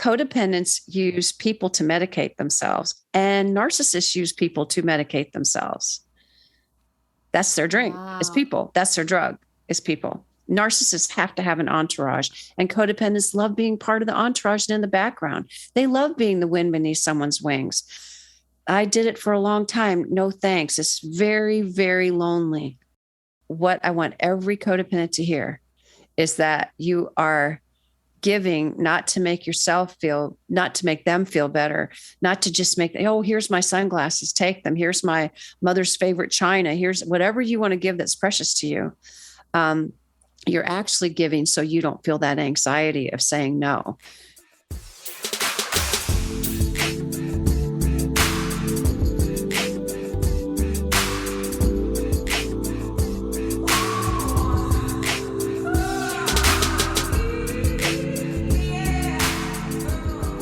codependents use people to medicate themselves, and narcissists use people to medicate themselves. That's their drink. Wow. It's people. That's their drug. It's people. Narcissists have to have an entourage, and codependents love being part of the entourage and in the background. They love being the wind beneath someone's wings. I did it for a long time. No thanks. It's very, very lonely. What I want every codependent to hear is that you are giving not to make yourself feel, not to make them feel better, not to just make, oh, here's my sunglasses, take them. Here's my mother's favorite china. Here's whatever you want to give that's precious to you. You're actually giving so you don't feel that anxiety of saying no.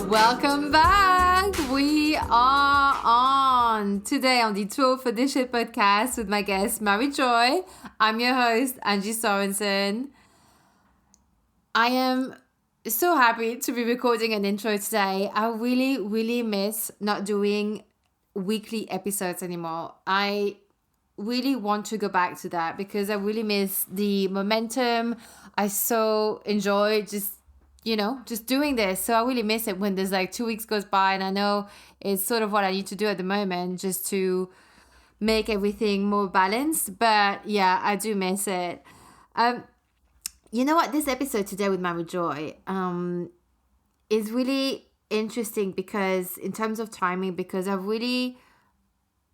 Welcome back. We are on today on the Tour for This Shit podcast with my guest, Joye. I'm your host, Angie Sorensen. I am so happy to be recording an intro today. I really, really miss not doing weekly episodes anymore. I really want to go back to that because I really miss the momentum. I so enjoy just doing this. So I really miss it when there's like 2 weeks goes by, and I know it's sort of what I need to do at the moment just to make everything more balanced. But yeah, I do miss it. You know what? This episode today with Joye is really interesting because in terms of timing, because I've really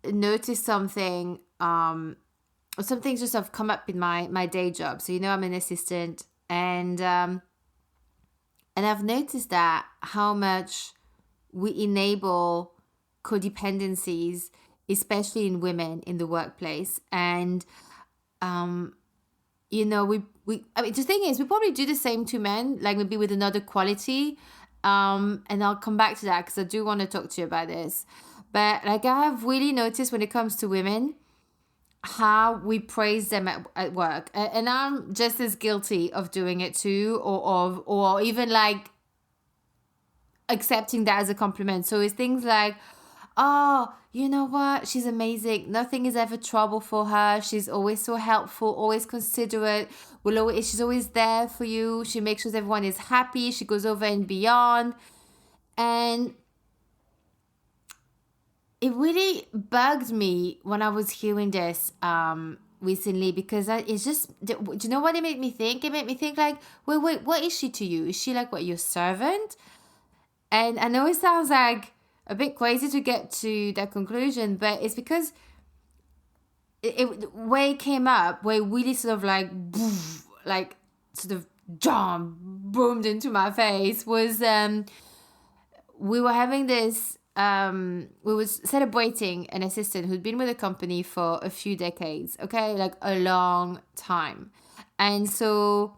noticed something just have come up in my day job. So, I'm an assistant, and I've noticed that how much we enable codependencies, especially in women in the workplace. And, the thing is, we probably do the same to men, like maybe with another quality. And I'll come back to that because I do want to talk to you about this. But like I have really noticed when it comes to women, how we praise them at work, and I'm just as guilty of doing it too, or even like accepting that as a compliment. So it's things like, oh, you know what, she's amazing, nothing is ever trouble for her, she's always so helpful, always considerate, she's always there for you, she makes sure everyone is happy, she goes over and beyond. And it really bugged me when I was hearing this recently, because it's just, do you know what it made me think? It made me think like, wait, what is she to you? Is she like, what, your servant? And I know it sounds like a bit crazy to get to that conclusion, but it's because where it came up, where it really sort of like, boomed into my face was we were having this, we was celebrating an assistant who'd been with the company for a few decades, okay, like a long time. And so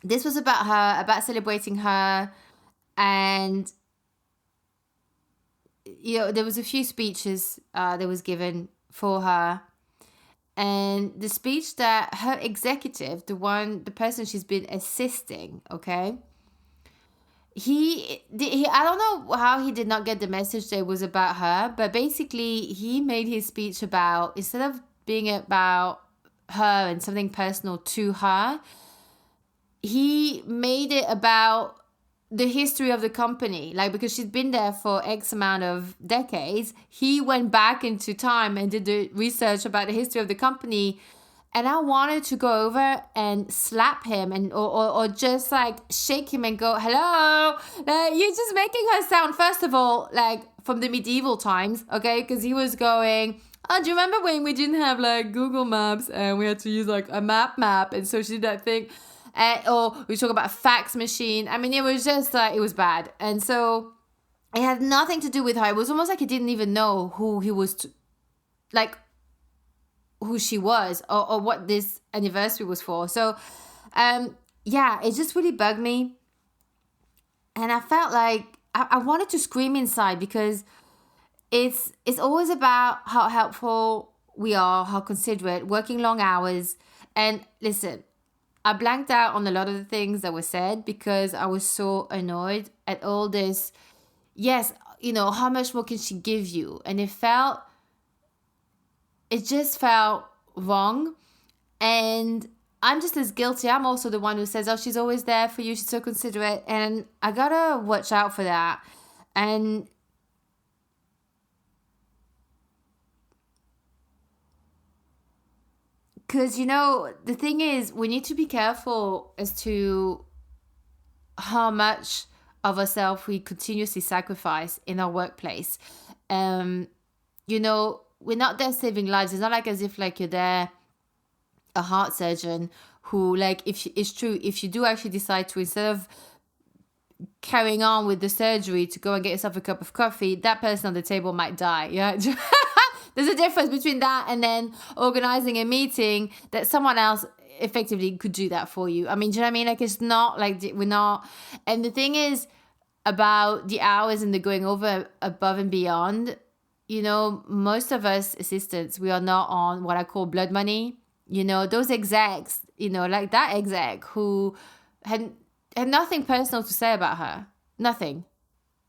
this was about celebrating her, and there was a few speeches that was given for her, and the speech that her executive, the person she's been assisting, okay, he I don't know how he did not get the message that it was about her, but basically he made his speech about, instead of being about her and something personal to her, he made it about the history of the company. Like, because she'd been there for X amount of decades, he went back into time and did the research about the history of the company. And I wanted to go over and slap him and or just like shake him and go, hello, you're just making her sound, first of all, like from the medieval times, okay? Because he was going, oh, do you remember when we didn't have like Google Maps and we had to use like a map? And so she did that thing. Or we talk about a fax machine. I mean, it was just like, it was bad. And so it had nothing to do with her. It was almost like he didn't even know who he was, who she was, or what this anniversary was for. So, it just really bugged me. And I felt like I wanted to scream inside, because it's always about how helpful we are, how considerate, working long hours. And listen, I blanked out on a lot of the things that were said because I was so annoyed at all this. Yes, how much more can she give you? And it just felt wrong. And I'm just as guilty. I'm also the one who says, oh, she's always there for you. She's so considerate. And I gotta watch out for that. And because, the thing is, we need to be careful as to how much of ourselves we continuously sacrifice in our workplace. We're not there saving lives. It's not like as if like you're there, a heart surgeon who, like, it's true, if you do actually decide to, instead of carrying on with the surgery, to go and get yourself a cup of coffee, that person on the table might die. Yeah. There's a difference between that and then organizing a meeting that someone else effectively could do that for you. I mean, do you know what I mean? Like, it's not like we're not. And the thing is about the hours and the going over above and beyond, most of us assistants, we are not on what I call blood money. Those execs, like that exec who had nothing personal to say about her. Nothing.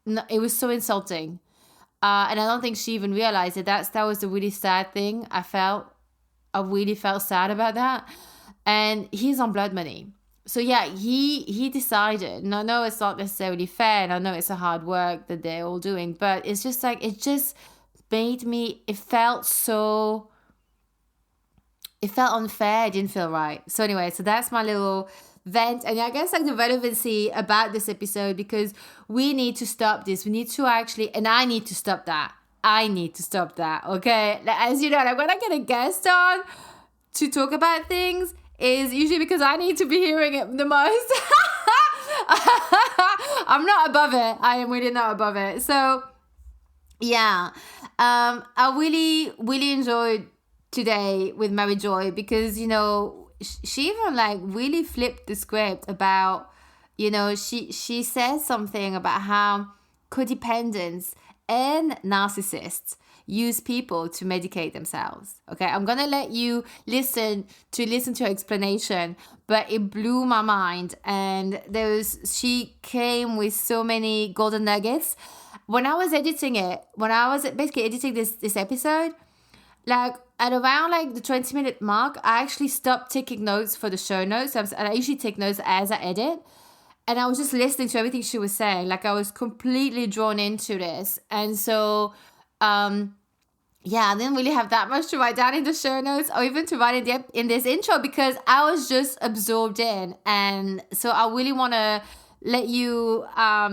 No, it was so insulting. And I don't think she even realized it. That was the really sad thing. I really felt sad about that. And he's on blood money. So yeah, he decided, and I know it's not necessarily fair, and I know it's a hard work that they're all doing, but it's just like, it just made me, it felt unfair. It didn't feel right. So anyway, so that's my little vent. And I guess like the relevancy about this episode, because we need to stop this. We need to actually, and I need to stop that. Okay. As you know, like when I get a guest on to talk about things, is usually because I need to be hearing it the most. I'm not above it. I am really not above it. So yeah, I really, really enjoyed today with Mary Joye, because, she even like really flipped the script about, she says something about how codependents and narcissists use people to medicate themselves. Okay, I'm gonna let you listen to her explanation, but it blew my mind. And she came with so many golden nuggets. When I was editing this episode, like at around like the 20-minute mark, I actually stopped taking notes for the show notes. I usually take notes as I edit. And I was just listening to everything she was saying. Like I was completely drawn into this. And so, I didn't really have that much to write down in the show notes or even to write in this intro, because I was just absorbed in. And so I really want to let you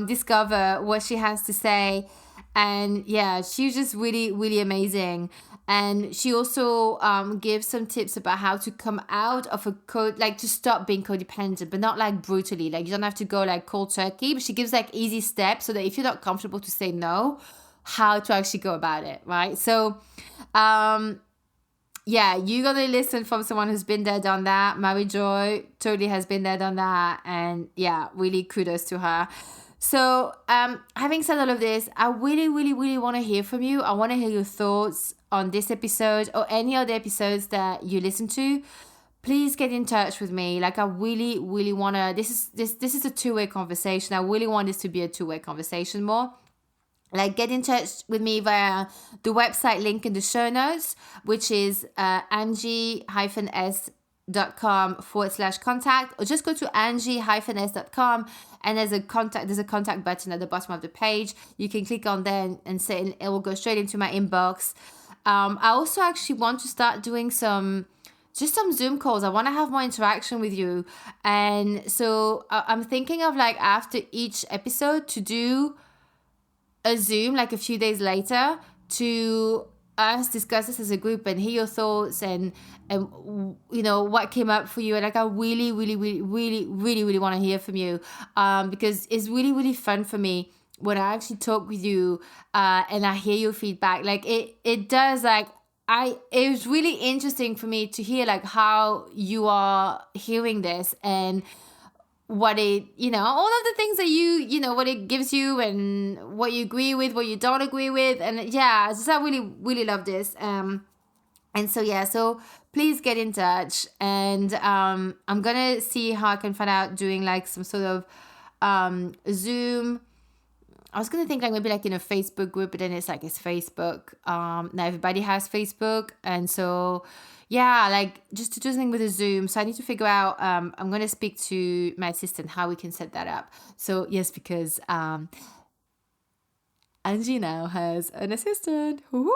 discover what she has to say. And yeah, she's just really, really amazing. And she also gives some tips about how to come out of to stop being codependent, but not like brutally. Like you don't have to go like cold turkey, but she gives like easy steps so that if you're not comfortable to say no, how to actually go about it, right? So, you're going to listen from someone who's been there, done that. Mary Joye totally has been there, done that. And yeah, really kudos to her. So, having said all of this, I really, really, really want to hear from you. I want to hear your thoughts on this episode or any other episodes that you listen to. Please get in touch with me. Like I really, really want to, this is a two-way conversation. I really want this to be a two-way conversation more. Like get in touch with me via the website link in the show notes, which is angie-s.com/contact, or just go to angie-s.com and there's a contact button at the bottom of the page. You can click on there and say it will go straight into my inbox. I also actually want to start doing some Zoom calls. I want to have more interaction with you. And so I'm thinking of like after each episode to do a Zoom like a few days later to us discuss this as a group and hear your thoughts and what came up for you. And like I really, really, really, really, really, really want to hear from you because it's really, really fun for me when I actually talk with you and I hear your feedback. Like it does, like it was really interesting for me to hear like how you are hearing this and what it, all of the things that what it gives you and what you agree with, what you don't agree with. And yeah, I really, really love this. And so, yeah, so please get in touch. And I'm going to see how I can find out doing like some sort of Zoom. I was going to think like maybe like in a Facebook group, but then it's like it's Facebook. Now everybody has Facebook. And so, yeah, like just to do something with a Zoom. So I need to figure out, I'm going to speak to my assistant how we can set that up. So, yes, because Angie now has an assistant. Woo!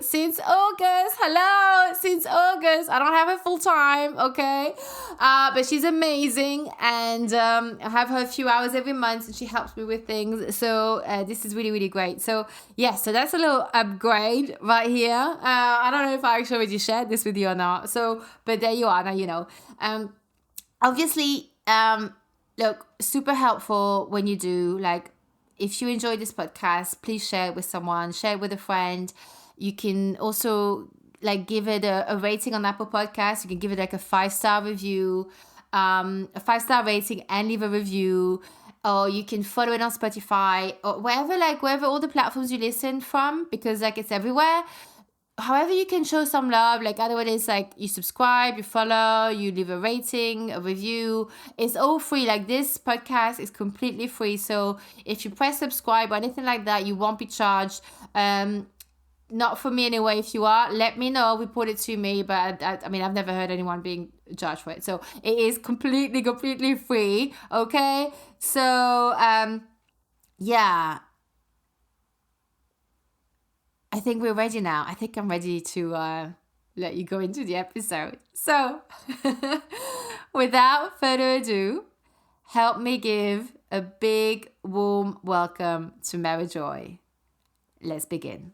Since August. Hello. Since August. I don't have her full time. Okay. But she's amazing. And I have her a few hours every month and she helps me with things. So this is really, really great. So yeah, so that's a little upgrade right here. I don't know if I actually already shared this with you or not. So, but there you are. Now you know. Obviously, look, super helpful when you do like, if you enjoy this podcast, please share it with someone, share it with a friend. You can also like give it a rating on Apple Podcasts. You can give it like a 5-star review, a 5-star rating and leave a review. Or you can follow it on Spotify or wherever all the platforms you listen from, because like it's everywhere. However you can show some love, like either way, it's like you subscribe, you follow, you leave a rating, a review. It's all free. Like this podcast is completely free. So if you press subscribe or anything like that, you won't be charged. Not for me anyway. If you are, let me know. Report it to me. But I mean, I've never heard anyone being charged for it. So it is completely free. Okay. So, yeah. I think we're ready now. I think I'm ready to let you go into the episode. So, without further ado, help me give a big, warm welcome to Mary Joye. Let's begin.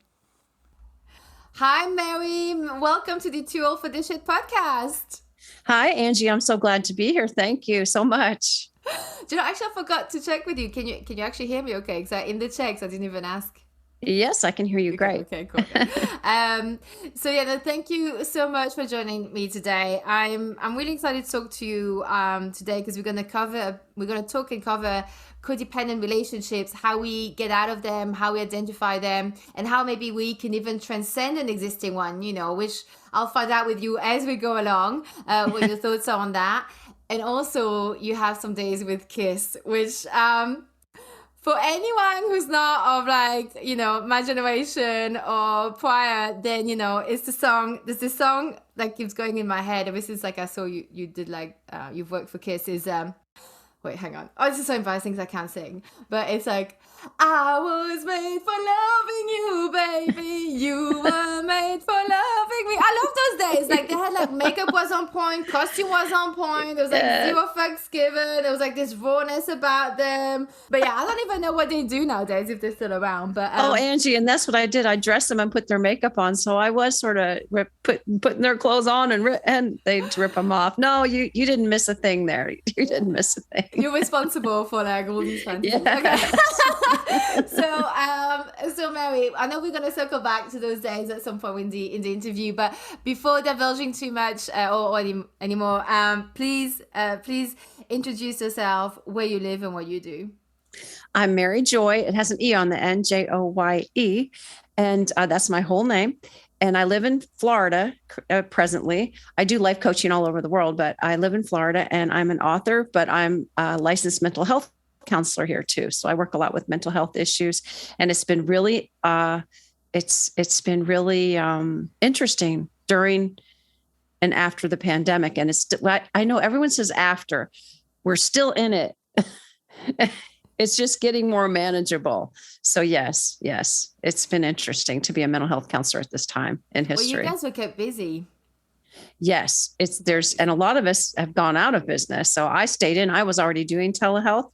Hi, Mary. Welcome to the Too Old for This Shit podcast. Hi, Angie. I'm so glad to be here. Thank you so much. Do you know, actually, I forgot to check with you. Can you actually hear me okay? Because in the checks, I didn't even ask. Yes, I can hear you great. Okay, cool. So yeah, no, thank you so much for joining me today. I'm really excited to talk to you today because we're gonna talk and cover codependent relationships, how we get out of them, how we identify them, and how maybe we can even transcend an existing one, you know, which I'll find out with you as we go along, what your thoughts are on that. And also you have some days with Kiss, which for anyone who's not of like, you know, my generation or prior, then, you know, there's this song that keeps going in my head ever since like I saw you did like, you've worked for Kiss is, wait, hang on. Oh, this is so embarrassing because I can't sing. But it's like, I was made for loving you, baby. You were made for loving me. I love those days. Like they had like makeup was on point, costume was on point. There was like zero fucks given. There was like this rawness about them. But yeah, I don't even know what they do nowadays if they're still around. But Angie, and that's what I did. I dressed them and put their makeup on. So I was sort of putting their clothes on and they'd rip them off. No, you didn't miss a thing there. You didn't miss a thing. You're responsible for like all these fantasies. Yeah. Okay. So Mary, I know we're gonna circle back to those days at some point in the interview, but before divulging too much or anymore, please introduce yourself, where you live and what you do. I'm Mary Joye. It has an E on the end, Joye, and that's my whole name. And I live in Florida presently. I do life coaching all over the world, but I live in Florida and I'm an author, but I'm a licensed mental health counselor here too. So I work a lot with mental health issues, and it's been really, it's been really interesting during and after the pandemic. And I know everyone says after, we're still in it. It's just getting more manageable. So yes, it's been interesting to be a mental health counselor at this time in history. Well, you guys were kept busy. Yes, and a lot of us have gone out of business. So I stayed in. I was already doing telehealth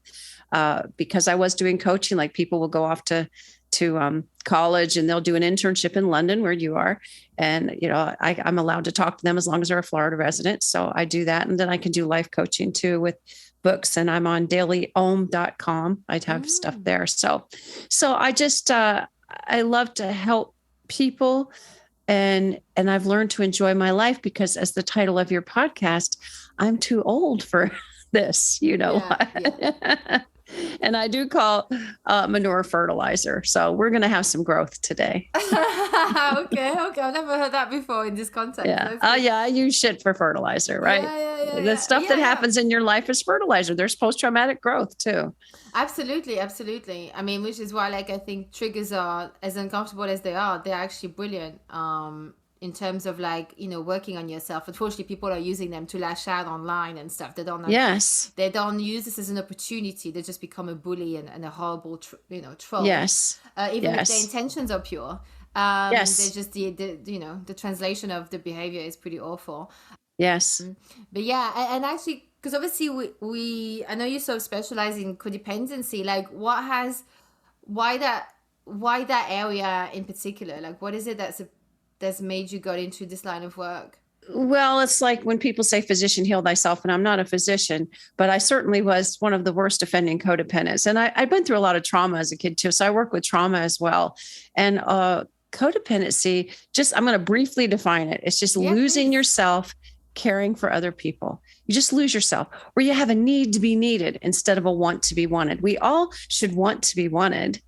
because I was doing coaching. Like people will go off to college and they'll do an internship in London where you are. And, you know, I'm allowed to talk to them as long as they're a Florida resident. So I do that. And then I can do life coaching too with books, and I'm on dailyohm.com. I'd have stuff there. So I just, I love to help people, and I've learned to enjoy my life because, as the title of your podcast, I'm too old for this, you know. Yeah. And I do call manure fertilizer. So we're going to have some growth today. Okay. I've never heard that before in this context. Yeah. Oh, yeah. I use shit for fertilizer, right? The stuff that happens in your life is fertilizer. There's post-traumatic growth too. Absolutely. I mean, which is why, like, I think triggers are, as uncomfortable as they are, they're actually brilliant. In terms of, like, working on yourself. Unfortunately, people are using them to lash out online and stuff. They don't. They don't use this as an opportunity. They just become a bully and a horrible, troll. Yes. Even if their intentions are pure. Yes. They're just the translation of the behavior is pretty awful. Yes. But yeah, and actually, because obviously we I know you sort of specialize in codependency. Like, why that area in particular? Like, what is it that's made you go into this line of work? Well, it's like when people say physician heal thyself, and I'm not a physician, but I certainly was one of the worst offending codependents. And I've been through a lot of trauma as a kid too. So I work with trauma as well. And codependency, I'm going to briefly define it. It's just losing yourself caring for other people. You just lose yourself, or you have a need to be needed instead of a want to be wanted. We all should want to be wanted.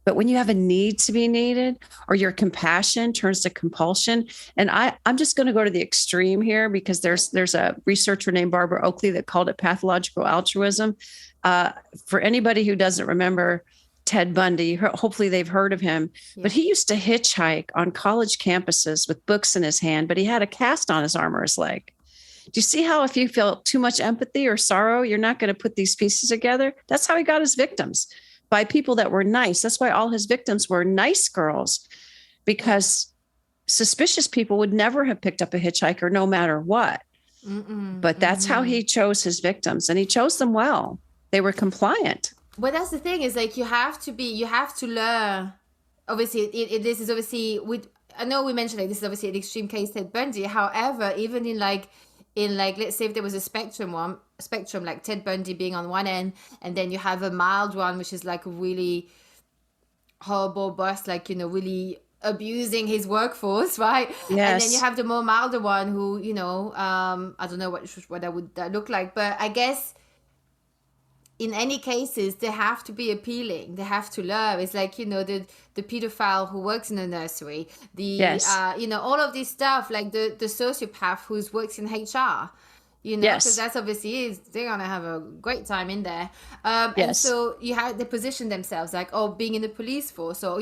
But when you have a need to be needed, or your compassion turns to compulsion, and I'm just going to go to the extreme here because there's a researcher named Barbara Oakley that called it pathological altruism. For anybody who doesn't remember Ted Bundy, hopefully they've heard of him, but he used to hitchhike on college campuses with books in his hand, but he had a cast on his arm or his leg. Do you see how if you feel too much empathy or sorrow, you're not going to put these pieces together? That's how he got his victims. By people that were nice. That's why all his victims were nice girls, because suspicious people would never have picked up a hitchhiker no matter what. But that's how he chose his victims, and he chose them well. They were compliant. Well, that's the thing, is like you have to learn. Obviously, this is obviously I know we mentioned, like, this is obviously an extreme case, Ted Bundy. However, even in let's say if there was a spectrum like Ted Bundy being on one end, and then you have a mild one, which is like a really horrible boss, like, really abusing his workforce, right? Yes. And then you have the more milder one who, I don't know what that would look like, but I guess in any cases, they have to be appealing. They have to love. It's like, the pedophile who works in a nursery, all of this stuff, like the sociopath who works in HR, because that's obviously they're going to have a great time in there. And so they position themselves like, being in the police force. So,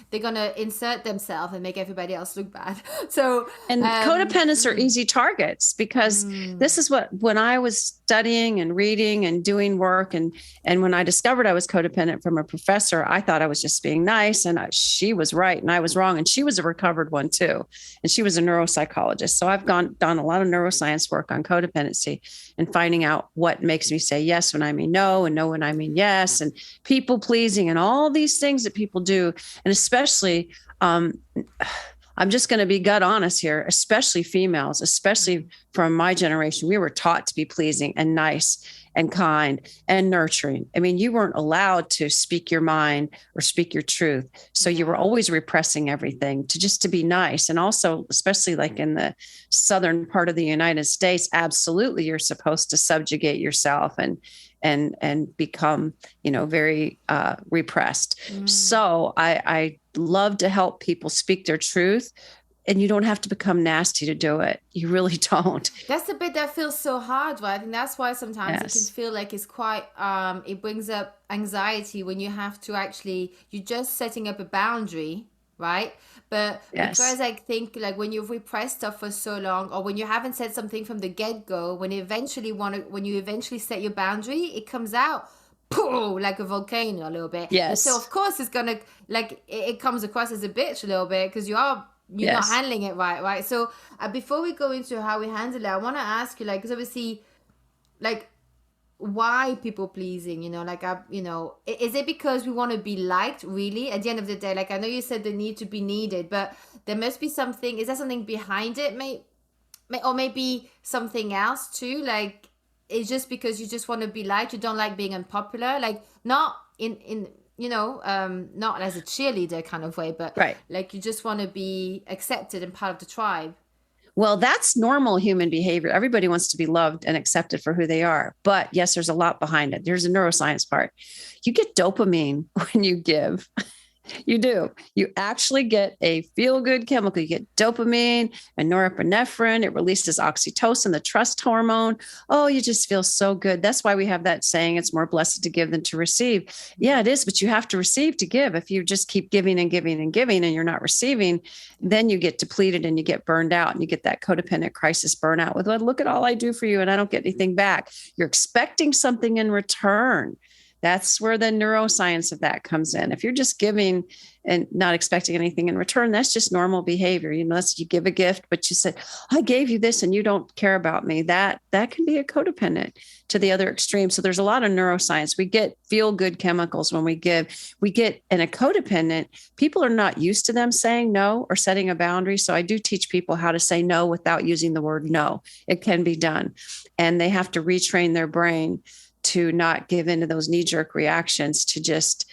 they're going to insert themselves and make everybody else look bad. So, and codependents are easy targets, because this is when I was studying and reading and doing work. And when I discovered I was codependent from a professor, I thought I was just being nice, and she was right and I was wrong. And she was a recovered one too. And she was a neuropsychologist. So I've done a lot of neuroscience work on codependency and finding out what makes me say yes when I mean no, and no when I mean yes, and people pleasing and all these things that people do. And especially, I'm just going to be gut honest here, especially females, especially from my generation, we were taught to be pleasing and nice and kind and nurturing. I mean, you weren't allowed to speak your mind or speak your truth. So you were always repressing everything to be nice. And also, especially like in the southern part of the United States, absolutely, you're supposed to subjugate yourself and become, very repressed. So I love to help people speak their truth. And you don't have to become nasty to do it. You really don't. That's the bit that feels so hard, right? And that's why sometimes it can feel like it's quite, it brings up anxiety when you have to you're just setting up a boundary, right? But because I think, like, when you've repressed stuff for so long, or when you haven't said something from the get-go, when you eventually set your boundary, it comes out like a volcano a little bit. Yes. And so of course it's gonna, like, it comes across as a bitch a little bit, because you're not handling it right? So before we go into how we handle it, I want to ask you, like, because obviously, like, why people pleasing, is it because we want to be liked, really, at the end of the day? Like, I know you said the need to be needed, but there must be something. Is there something behind it, or maybe something else too? Like, it's just because you just want to be liked, you don't like being unpopular, like, not in not as a cheerleader kind of way, but like, you just want to be accepted and part of the tribe. Well, that's normal human behavior. Everybody wants to be loved and accepted for who they are. But yes, there's a lot behind it. There's a neuroscience part. You get dopamine when you give. You do. You actually get a feel good chemical. You get dopamine and norepinephrine. It releases oxytocin, the trust hormone. Oh, you just feel so good. That's why we have that saying, it's more blessed to give than to receive. Yeah, it is, but you have to receive to give. If you just keep giving and giving and giving and you're not receiving, then you get depleted and you get burned out and you get that codependent crisis burnout with, well, look at all I do for you and I don't get anything back. You're expecting something in return. That's where the neuroscience of that comes in. If you're just giving and not expecting anything in return, that's just normal behavior. Unless you give a gift, but you said, I gave you this and you don't care about me. That can be a codependent to the other extreme. So there's a lot of neuroscience. We get feel good chemicals when we give. We get in a codependent, people are not used to them saying no or setting a boundary. So I do teach people how to say no without using the word no. It can be done. And they have to retrain their brain to not give into those knee-jerk reactions, to just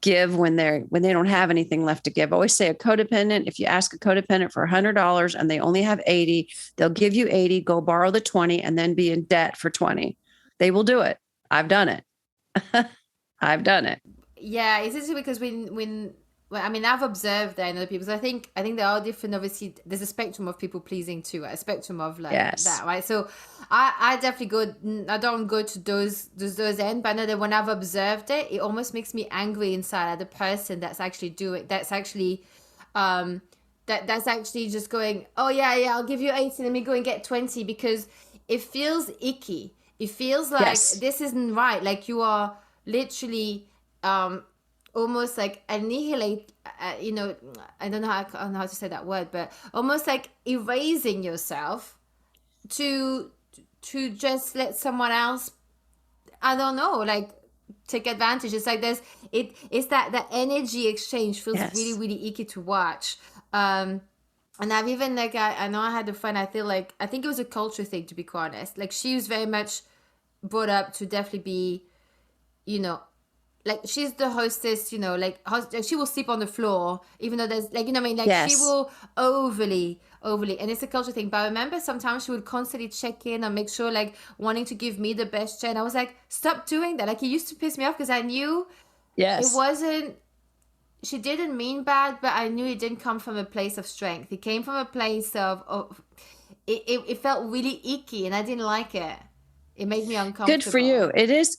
give when they don't have anything left to give. I always say a codependent, if you ask a codependent for $100 and they only have 80, they'll give you 80, go borrow the 20 and then be in debt for 20. They will do it. I've done it. I've done it. Yeah, it's interesting because well, I mean, I've observed that in other people. So I think there are different. Obviously, there's a spectrum of people pleasing too. A spectrum of like that, right? So I definitely go. I don't go to those ends, but I know that when I've observed it, it almost makes me angry inside at the person that's actually doing. That's actually, that's actually just going. Oh yeah, I'll give you 80. Let me go and get 20 because it feels icky. It feels like this isn't right. Like you are literally. Almost like annihilate, I don't know how to say that word, but almost like erasing yourself to just let someone else, I don't know, like take advantage. It's like it's that energy exchange feels really, really icky to watch. And I've even like, I know I had a friend, I think it was a culture thing, to be quite honest. Like she was very much brought up to definitely be, like she's the hostess, like she will sleep on the floor, even though there's like, she will overly, and it's a culture thing. But I remember sometimes she would constantly check in and make sure, like wanting to give me the best share. And I was like, stop doing that. Like it used to piss me off because I knew it wasn't, she didn't mean bad, but I knew it didn't come from a place of strength. It came from a place of it felt really icky and I didn't like it. It made me uncomfortable. Good for you. It is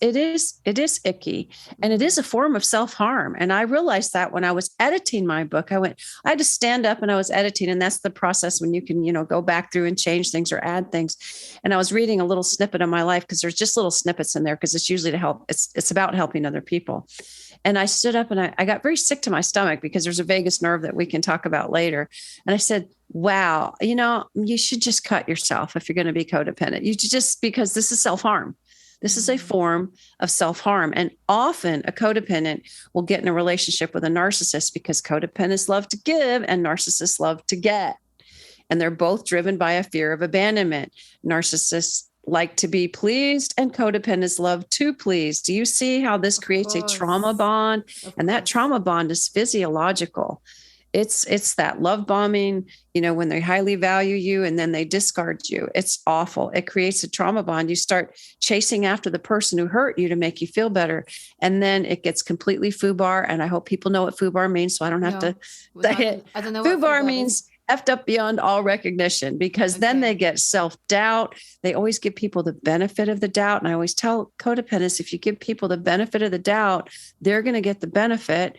icky. And it is a form of self-harm. And I realized that when I was editing my book, I had to stand up and I was editing. And that's the process when you can, go back through and change things or add things. And I was reading a little snippet of my life because there's just little snippets in there because it's usually to help. It's about helping other people. And I stood up and I got very sick to my stomach because there's a vagus nerve that we can talk about later. And I said, wow, you should just cut yourself if you're going to be codependent. Because this is self-harm. This is a form of self-harm. And often a codependent will get in a relationship with a narcissist because codependents love to give and narcissists love to get. And they're both driven by a fear of abandonment. Narcissists like to be pleased and codependents love to please. Do you see how this creates a trauma bond? And that trauma bond is physiological. It's that love bombing, when they highly value you and then they discard you. It's awful. It creates a trauma bond. You start chasing after the person who hurt you to make you feel better. And then it gets completely FUBAR. And I hope people know what FUBAR means, so I don't have to say it. I don't know. FUBAR means effed up beyond all recognition, because then they get self-doubt. They always give people the benefit of the doubt. And I always tell codependents, if you give people the benefit of the doubt, they're going to get the benefit.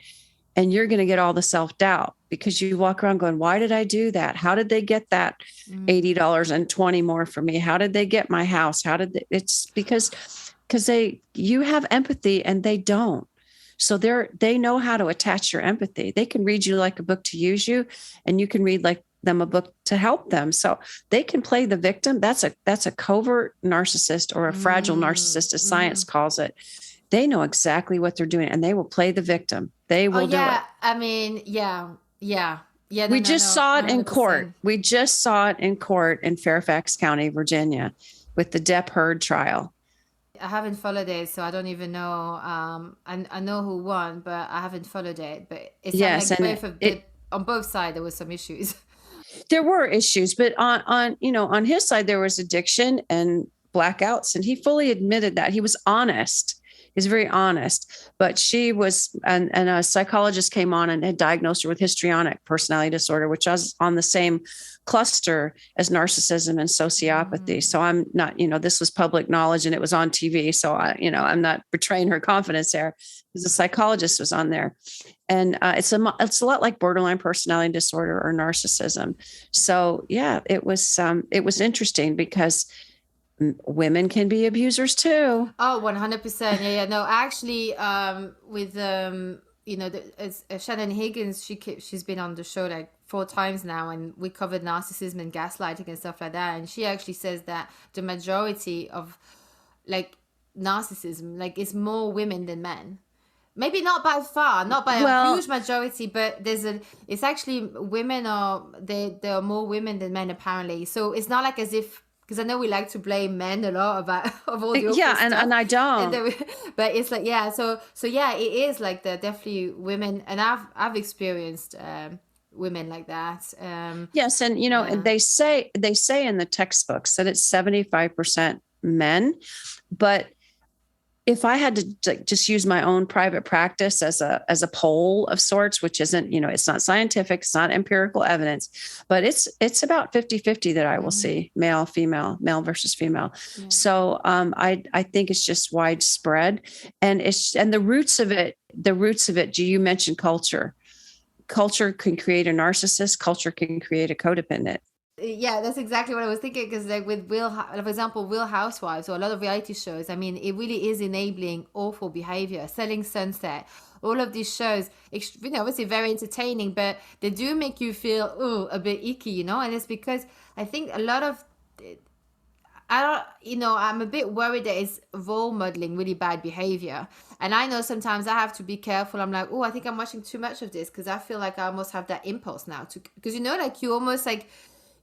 And you're going to get all the self-doubt because you walk around going, why did I do that? How did they get that $80 and 20 more for me? How did they get my house? It's because you have empathy and they don't. So they know how to attach your empathy. They can read you like a book to use you, and you can read like them a book to help them. So they can play the victim. That's a covert narcissist or a fragile narcissist, as science calls it. They know exactly what they're doing and they will play the victim. They will do it. I mean, yeah. We just saw it in court. We just saw it in court in Fairfax County, Virginia, with the Depp Heard trial. I haven't followed it, so I don't even know. I know who won, but I haven't followed it. But it sounds like on both sides there was some issues. There were issues, but on his side, there was addiction and blackouts, and he fully admitted that. He was honest. He's very honest. But she was, and a psychologist came on and had diagnosed her with histrionic personality disorder, which was on the same cluster as narcissism and sociopathy. So I'm not, this was public knowledge and it was on TV. So I'm not betraying her confidence there, because the psychologist was on there. And it's a lot like borderline personality disorder or narcissism. So yeah, it was interesting because women can be abusers too. Oh, 100%. Yeah. No, actually, with Shannon Higgins, she's been on the show like 4 times now, and we covered narcissism and gaslighting and stuff like that. And she actually says that the majority of like narcissism, like, is more women than men. Maybe not by far, not by a huge majority, but it's actually women there are more women than men apparently. So it's not like as if, because I know we like to blame men a lot of all the awful stuff. And I don't. But it's like, yeah, so yeah, it is like the definitely women, and I've experienced women like that. Yes, and and they say in the textbooks that it's 75% men, but if I had to just use my own private practice as a poll of sorts, which isn't, it's not scientific, it's not empirical evidence, but it's about 50-50 that I will see male versus female. Yeah. So I think it's just widespread, and the roots of it, you mentioned culture. Culture can create a narcissist, culture can create a codependent. Yeah, that's exactly what I was thinking, because like with for example, Real Housewives or a lot of reality shows, I mean, it really is enabling awful behavior. Selling Sunset, all of these shows, obviously very entertaining, but they do make you feel a bit icky, and it's because I think a lot of I'm a bit worried that it's role modeling really bad behavior. And I know sometimes I have to be careful. I'm like, I think I'm watching too much of this, because I feel like I almost have that impulse now because like you almost like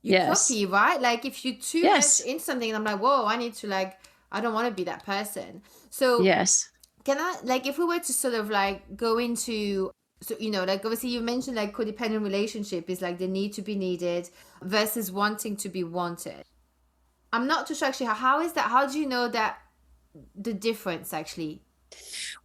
copy, right? Like if you too much in something, I'm like, whoa, I need to I don't want to be that person. So can I, like, if we were to sort of like go into, so, like obviously you mentioned like codependent relationship is like the need to be needed versus wanting to be wanted. I'm not too sure actually, how is that? How do you know that the difference actually?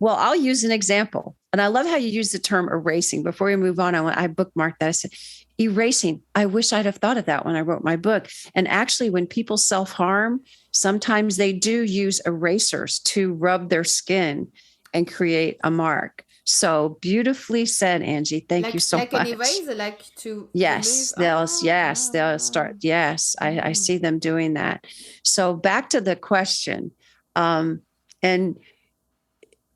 Well, I'll use an example. And I love how you use the term erasing. Before we move on, I bookmarked that. I said, erasing. I wish I'd have thought of that when I wrote my book. And actually, when people self-harm, sometimes they do use erasers to rub their skin and create a mark. So beautifully said, Angie. Thank you so much. Like an eraser, like to yes, they'll start. Yes, I see them doing that. So back to the question, and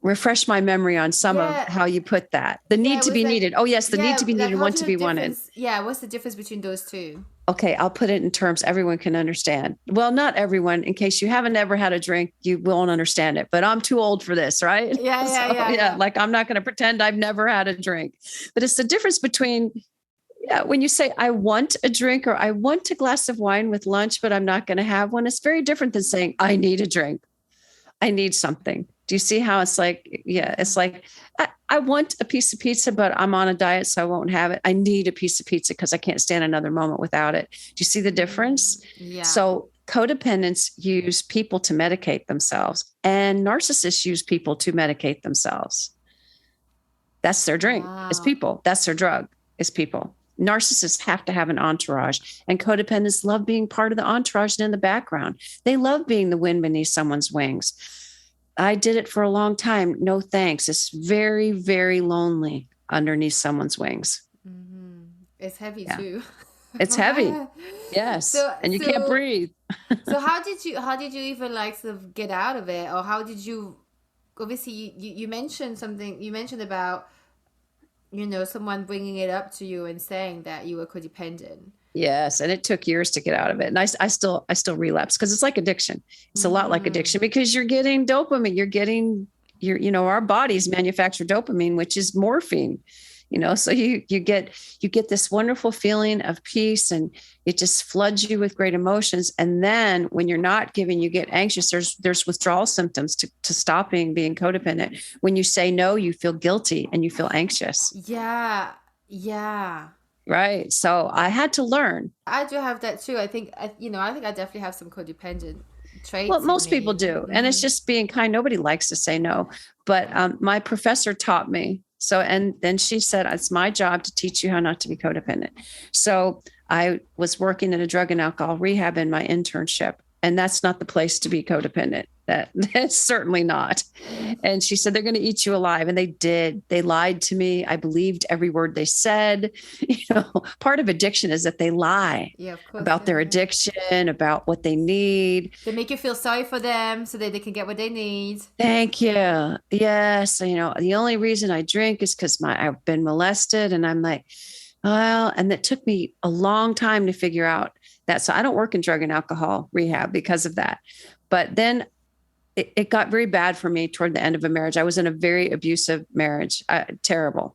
refresh my memory on some of how you put that. The need to be needed. Oh, yes, the need to be needed, want to be wanted. Yeah, what's the difference between those two? Okay, I'll put it in terms everyone can understand. Well, not everyone. In case you haven't ever had a drink, you won't understand it. But I'm too old for this, right? Yeah. Like, I'm not going to pretend I've never had a drink. But it's the difference between when you say, I want a drink or I want a glass of wine with lunch, but I'm not going to have one. It's very different than saying, I need a drink. I need something. Do you see how it's like, it's like, I want a piece of pizza, but I'm on a diet, so I won't have it. I need a piece of pizza because I can't stand another moment without it. Do you see the difference? Yeah. So codependents use people to medicate themselves, and narcissists use people to medicate themselves. That's their drink. Wow. It's people. That's their drug. It's people. Narcissists have to have an entourage, and codependents love being part of the entourage and in the background. They love being the wind beneath someone's wings. I did it for a long time. No thanks. It's very, very lonely underneath someone's wings. Mm-hmm. It's heavy too. It's heavy. Yes. And you can't breathe. So how did you even like sort of get out of it? Or how did you, obviously you mentioned something, you mentioned about, someone bringing it up to you and saying that you were codependent. Yes. And it took years to get out of it. And I still relapse because it's like addiction. It's a lot like addiction because you're getting dopamine. You're getting our bodies manufacture dopamine, which is morphine, so you get this wonderful feeling of peace, and it just floods you with great emotions. And then when you're not giving, you get anxious. There's withdrawal symptoms to stopping being codependent. When you say no, you feel guilty and you feel anxious. Yeah. Yeah. Right. So I had to learn. I do have that too. I think I definitely have some codependent Well, traits in most people me. do. And it's just being kind. Nobody likes to say no. But my professor taught me. So, and then she said, it's my job to teach you how not to be codependent. So I was working in a drug and alcohol rehab in my internship. And that's not the place to be codependent. That's certainly not. And she said, they're going to eat you alive. And they did. They lied to me. I believed every word they said. Part of addiction is that they lie about their addiction, about what they need. They make you feel sorry for them so that they can get what they need. Thank you. Yes. The only reason I drink is because I've been molested. And I'm like, well, and it took me a long time to figure out that. So I don't work in drug and alcohol rehab because of that. But then it got very bad for me toward the end of a marriage. I was in a very abusive marriage, terrible.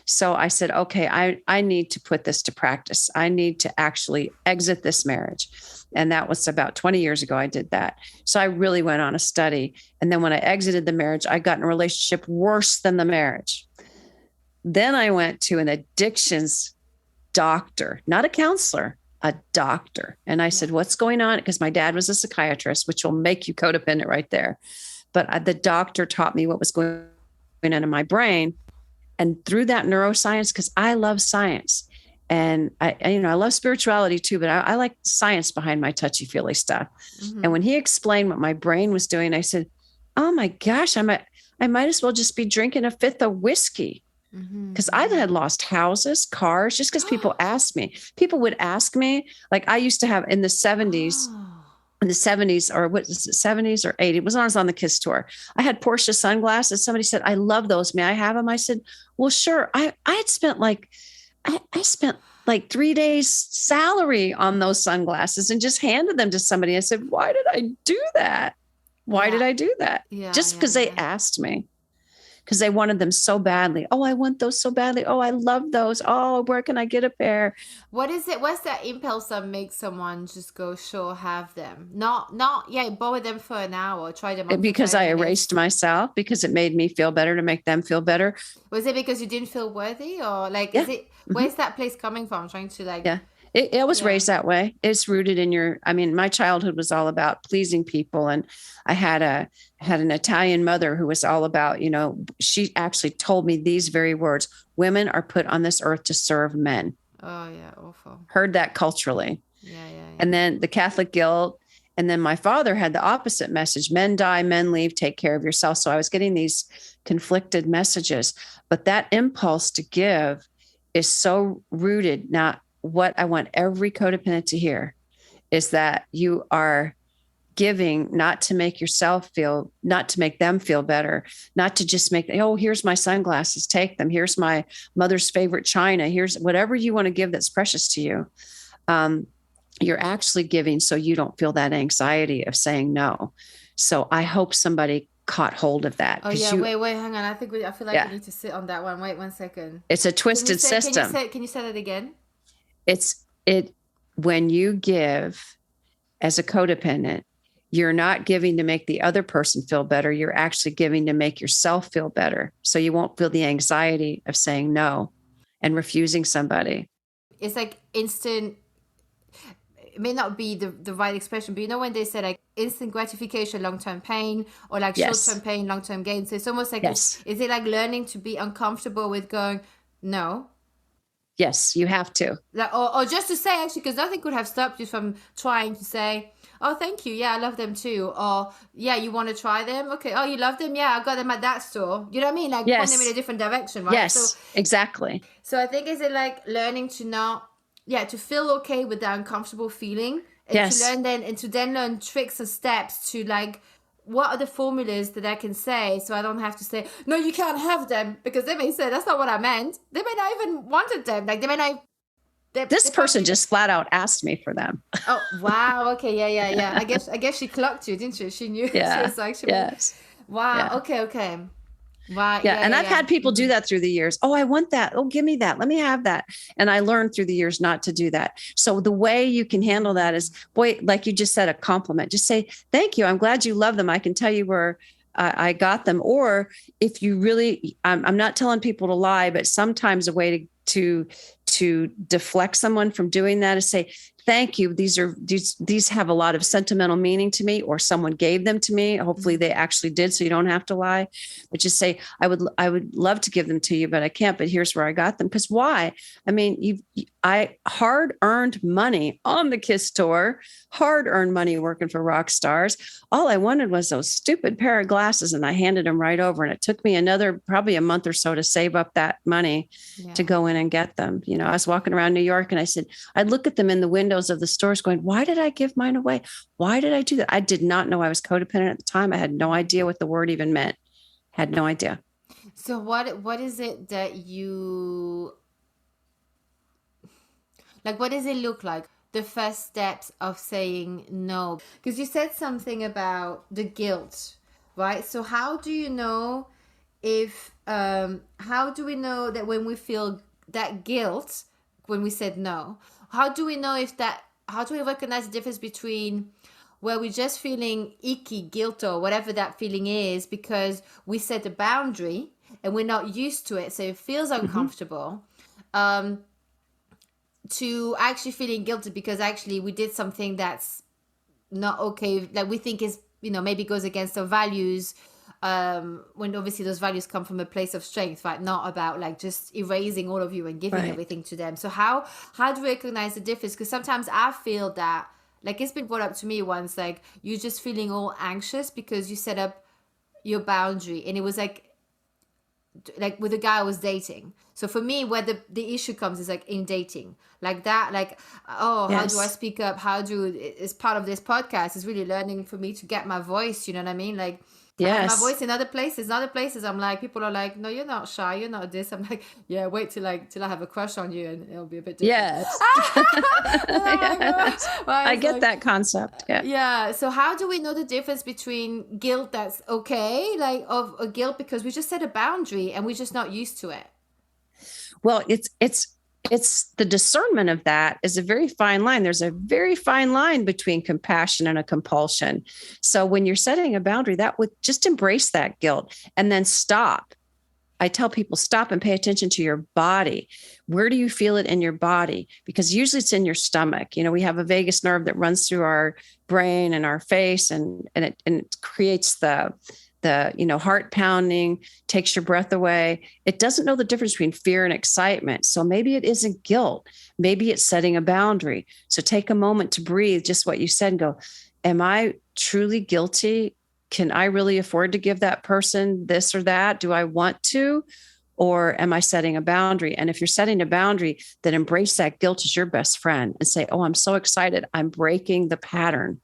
So I said, okay, I need to put this to practice. I need to actually exit this marriage. And that was about 20 years ago. I did that. So I really went on a study. And then when I exited the marriage, I got in a relationship worse than the marriage. Then I went to an addictions doctor, not a counselor, a doctor. And I said, what's going on? Because my dad was a psychiatrist, which will make you codependent right there. But the doctor taught me what was going on in my brain. And through that neuroscience, because I love science and I love spirituality too, but I like science behind my touchy-feely stuff. Mm-hmm. And when he explained what my brain was doing, I said, oh my gosh, I might as well just be drinking a fifth of whiskey. Because I had lost houses, cars, just because people asked me. People would ask me, like I used to have in the 70s, or what was it, 70s or 80s? It was when I was on the KISS tour. I had Porsche sunglasses. Somebody said, I love those. May I have them? I said, well, sure. I had spent I spent like 3 days salary on those sunglasses and just handed them to somebody. I said, why did I do that? Why did I do that? Just because they asked me. Because they wanted them so badly. Oh, I want those so badly. Oh, I love those. Oh, where can I get a pair? What is it? What's that impulse that makes someone just go, sure, have them? Not borrow them for an hour, try them. Because I erased myself, because it made me feel better to make them feel better. Was it because you didn't feel worthy, or is it? Where's that place coming from? I'm trying to It was raised that way. It's rooted in my childhood was all about pleasing people. And I had an Italian mother who was all about, she actually told me these very words: women are put on this earth to serve men. Oh yeah. Awful. Heard that culturally. Yeah. And then the Catholic guilt. And then my father had the opposite message: men die, men leave, take care of yourself. So I was getting these conflicted messages, but that impulse to give is so rooted. Now, what I want every codependent to hear is that you are giving not to make yourself feel, not to make them feel better, not to just make, oh, here's my sunglasses, take them. Here's my mother's favorite china. Here's whatever you want to give that's precious to you. You're actually giving so you don't feel that anxiety of saying no. So I hope somebody caught hold of that. Oh yeah, wait, hang on. I feel like we need to sit on that one. Wait 1 second. It's a twisted system. Can you say that again? When you give as a codependent, you're not giving to make the other person feel better. You're actually giving to make yourself feel better. So you won't feel the anxiety of saying no and refusing somebody. It's like instant. It may not be the right expression, but when they say like instant gratification, long-term pain, or like short-term pain, long-term gain. So it's almost like, is it like learning to be uncomfortable with going, no? Yes, you have to. Or just to say, actually, because nothing could have stopped you from trying to say, oh, thank you. Yeah, I love them too. Or, yeah, you want to try them? Okay. Oh, you love them? Yeah, I got them at that store. You know what I mean? Like, point them in a different direction, right? Yes, exactly. So I think, is it like learning to not, to feel okay with that uncomfortable feeling, and to then learn tricks and steps to like, what are the formulas that I can say so I don't have to say, no, you can't have them, because they may say, that's not what I meant. They may not even wanted them. Like, they may not. This person just flat out asked me for them. Oh, wow. Okay. Yeah. I guess she clocked you, didn't she? She knew. Yeah. She was actually. Yes. Wow. Yeah. Okay. Right. Yeah. And I've had people do that through the years. Oh, I want that. Oh, give me that. Let me have that. And I learned through the years not to do that. So the way you can handle that is, like you just said, a compliment. Just say, thank you. I'm glad you love them. I can tell you where I got them. Or if you really, I'm not telling people to lie, but sometimes a way to to deflect someone from doing that is say, thank you. These have a lot of sentimental meaning to me, or someone gave them to me. Hopefully they actually did, so you don't have to lie. But just say, I would love to give them to you, but I can't. But here's where I got them. Because why? I mean, I hard-earned money on the Kiss tour, hard-earned money working for rock stars. All I wanted was those stupid pair of glasses, and I handed them right over. And it took me probably a month or so to save up that money to go in and get them. You know, I was walking around New York, and I'd look at them in the windows of the stores going, why did I give mine away? Why did I do that? I did not know I was codependent at the time. I had no idea what the word even meant. Had no idea. So what is it that you like? What does it look like? The first steps of saying no? Because you said something about the guilt, right? So how do you know if how do we know that when we feel that guilt when we said no? How do we know how do we recognize the difference between where we're just feeling icky, guilt, or whatever that feeling is because we set a boundary and we're not used to it, so it feels uncomfortable, to actually feeling guilty because actually we did something that's not okay, that we think is, maybe goes against our values, when obviously those values come from a place of strength, right? Not about like just erasing all of you and giving everything to them. So how do we recognize the difference? Because sometimes I feel that, like, it's been brought up to me once, like, you're just feeling all anxious because you set up your boundary, and it was like with the guy I was dating. So for me, where the issue comes is like in dating, like that, like, how do I speak up? As part of this podcast is really learning for me to get my voice. You know what I mean? Like, I have my voice in other places. I'm like, people are like, no, you're not shy, you're not this. I'm like, yeah, wait till I have a crush on you and it'll be a bit different. Yes. I get that concept. Yeah. So how do we know the difference between guilt that's okay, like of a guilt because we just set a boundary and we're just not used to it? Well, it's the discernment of that is a very fine line. There's a very fine line between compassion and a compulsion. So when you're setting a boundary, that would just embrace that guilt and then stop. I tell people, stop and pay attention to your body. Where do you feel it in your body? Because usually it's in your stomach. We have a vagus nerve that runs through our brain and our face, and it creates the heart pounding, takes your breath away. It doesn't know the difference between fear and excitement. So maybe it isn't guilt. Maybe it's setting a boundary. So take a moment to breathe, just what you said, and go, am I truly guilty? Can I really afford to give that person this or that? Do I want to? Or am I setting a boundary? And if you're setting a boundary, then embrace that guilt as your best friend and say, oh, I'm so excited. I'm breaking the pattern.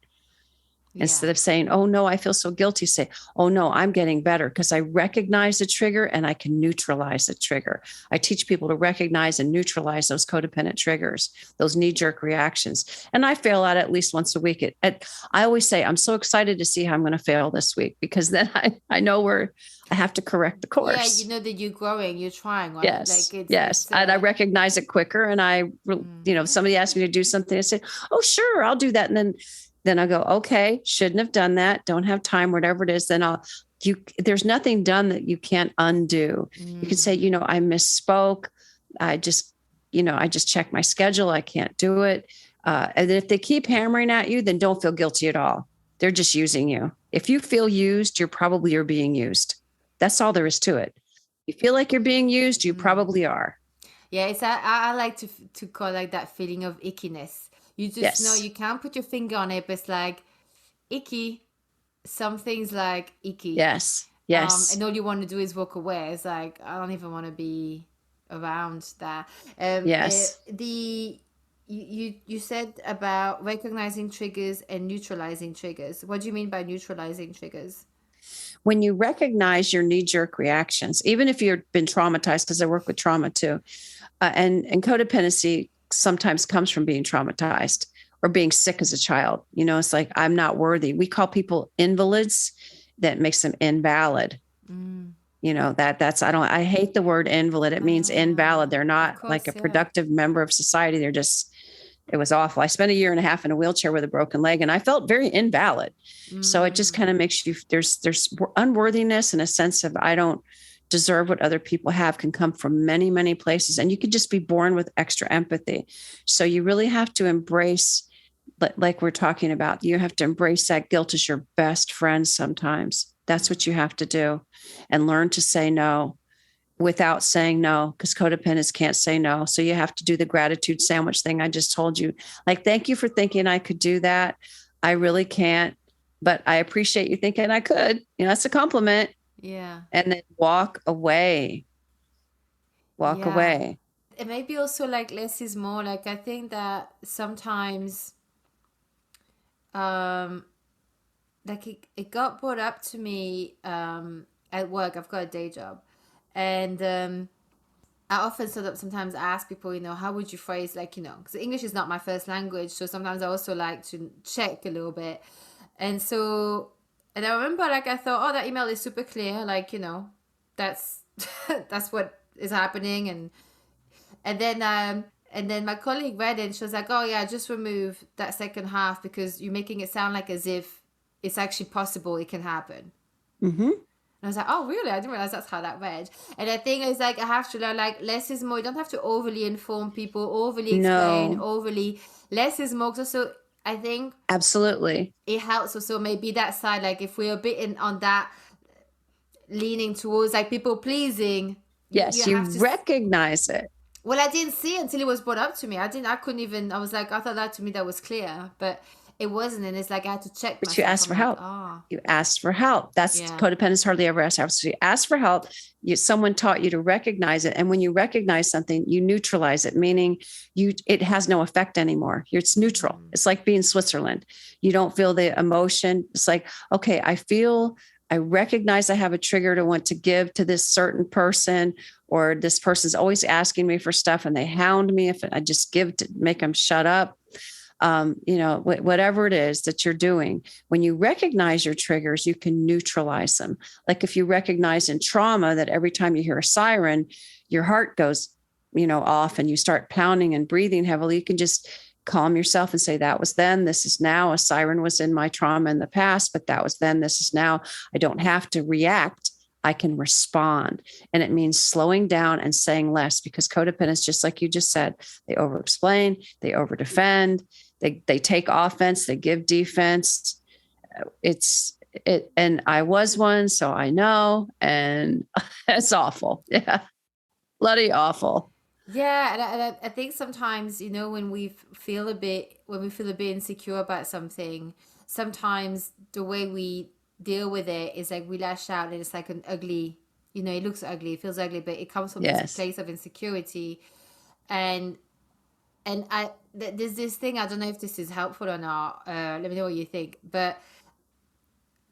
Yeah. Instead of saying, oh, no, I feel so guilty, say, oh, no, I'm getting better because I recognize the trigger and I can neutralize the trigger. I teach people to recognize and neutralize those codependent triggers, those knee-jerk reactions. And I fail at least once a week. I always say, I'm so excited to see how I'm going to fail this week, because then I know where I have to correct the course. Yeah, you know that you're growing, you're trying, right? Yes, and I recognize it quicker. And somebody asked me to do something, I say, oh, sure, I'll do that. And then I'll go, okay, shouldn't have done that. Don't have time, whatever it is. Then there's nothing done that you can't undo. You can say, I misspoke. I just checked my schedule. I can't do it. And if they keep hammering at you, then don't feel guilty at all. They're just using you. If you feel used, you're being used. That's all there is to it. You feel like you're being used, you probably are. Yeah, I like to call like that feeling of ickiness. You just know you can't put your finger on it, but it's like icky. Something's like icky. Yes. And all you want to do is walk away. It's like, I don't even want to be around that. Yes. You said about recognizing triggers and neutralizing triggers. What do you mean by neutralizing triggers? When you recognize your knee-jerk reactions, even if you've been traumatized, because I work with trauma too, and codependency sometimes comes from being traumatized or being sick as a child. It's like, I'm not worthy. We call people invalids. That makes them invalid. I hate the word invalid. It means invalid. They're not like a productive member of society. It was awful. I spent a year and a half in a wheelchair with a broken leg, and I felt very invalid. So it just kind of makes you, there's unworthiness and a sense of, I don't deserve what other people have can come from many, many places. And you could just be born with extra empathy. So you really have to embrace, like we're talking about, you have to embrace that guilt as your best friend sometimes. That's what you have to do, and learn to say no without saying no, because codependents can't say no. So you have to do the gratitude sandwich thing I just told you. Like, thank you for thinking I could do that. I really can't, but I appreciate you thinking I could. That's a compliment. Yeah. And then walk away. Walk away. And maybe also like less is more. Like, I think that sometimes like it got brought up to me at work. I've got a day job, and I often sometimes ask people, how would you phrase, like, because English is not my first language, so sometimes I also like to check a little bit. And I remember, like, I thought, oh, that email is super clear, like, that's that's what is happening. And then my colleague read it, and she was like, oh yeah, just remove that second half because you're making it sound like as if it's actually possible it can happen. Mm-hmm. And I was like, oh really? I didn't realize that's how that read. And the thing is, like, I have to learn, like, less is more. You don't have to overly inform people, overly explain, overly. Less is more. So I think absolutely it helps also maybe that side, like if we're a bit on that leaning towards like people pleasing. Yes, you recognize it. Well, I didn't see it until it was brought up to me. I was like, I thought that to me that was clear, but it wasn't. And it's like, I had to check. But you asked for help. You asked for help. That's codependents hardly ever ask for help. So you ask for help. Someone taught you to recognize it. And when you recognize something, you neutralize it, meaning it has no effect anymore. It's neutral. It's like being Switzerland. You don't feel the emotion. It's like, okay, I recognize I have a trigger to want to give to this certain person, or this person's always asking me for stuff and they hound me if I just give to make them shut up. Whatever it is that you're doing, when you recognize your triggers, you can neutralize them. Like if you recognize in trauma that every time you hear a siren, your heart goes, off and you start pounding and breathing heavily, you can just calm yourself and say, that was then, this is now. A siren was in my trauma in the past, but that was then, this is now. I don't have to react. I can respond. And it means slowing down and saying less, because codependents, just like you just said, they over-explain, they over-defend, they take offense, they give defense. And I was one, so I know, and it's awful. Yeah. Bloody awful. Yeah, and I think sometimes, when we feel a bit insecure about something, sometimes the way we deal with it is like we lash out, and it's like an ugly, it looks ugly, it feels ugly, but it comes from this place of insecurity. And there's this thing, I don't know if this is helpful or not. Let me know what you think. But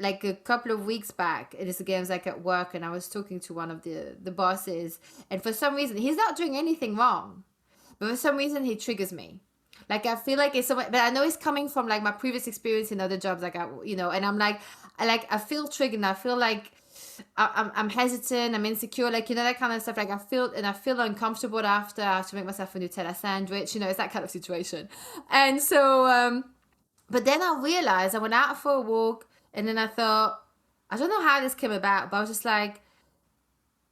like a couple of weeks back, it is again, I was like at work, and I was talking to one of the bosses, and for some reason, he's not doing anything wrong, but for some reason he triggers me. Like I feel like it's so, but I know it's coming from like my previous experience in other jobs, like and I'm like, I feel triggered, and I feel like I'm hesitant, I'm insecure, like that kind of stuff. Like I feel uncomfortable after I have to make myself a Nutella sandwich, it's that kind of situation. And so, but then I realized I went out for a walk. And then I thought, I don't know how this came about, but I was just like,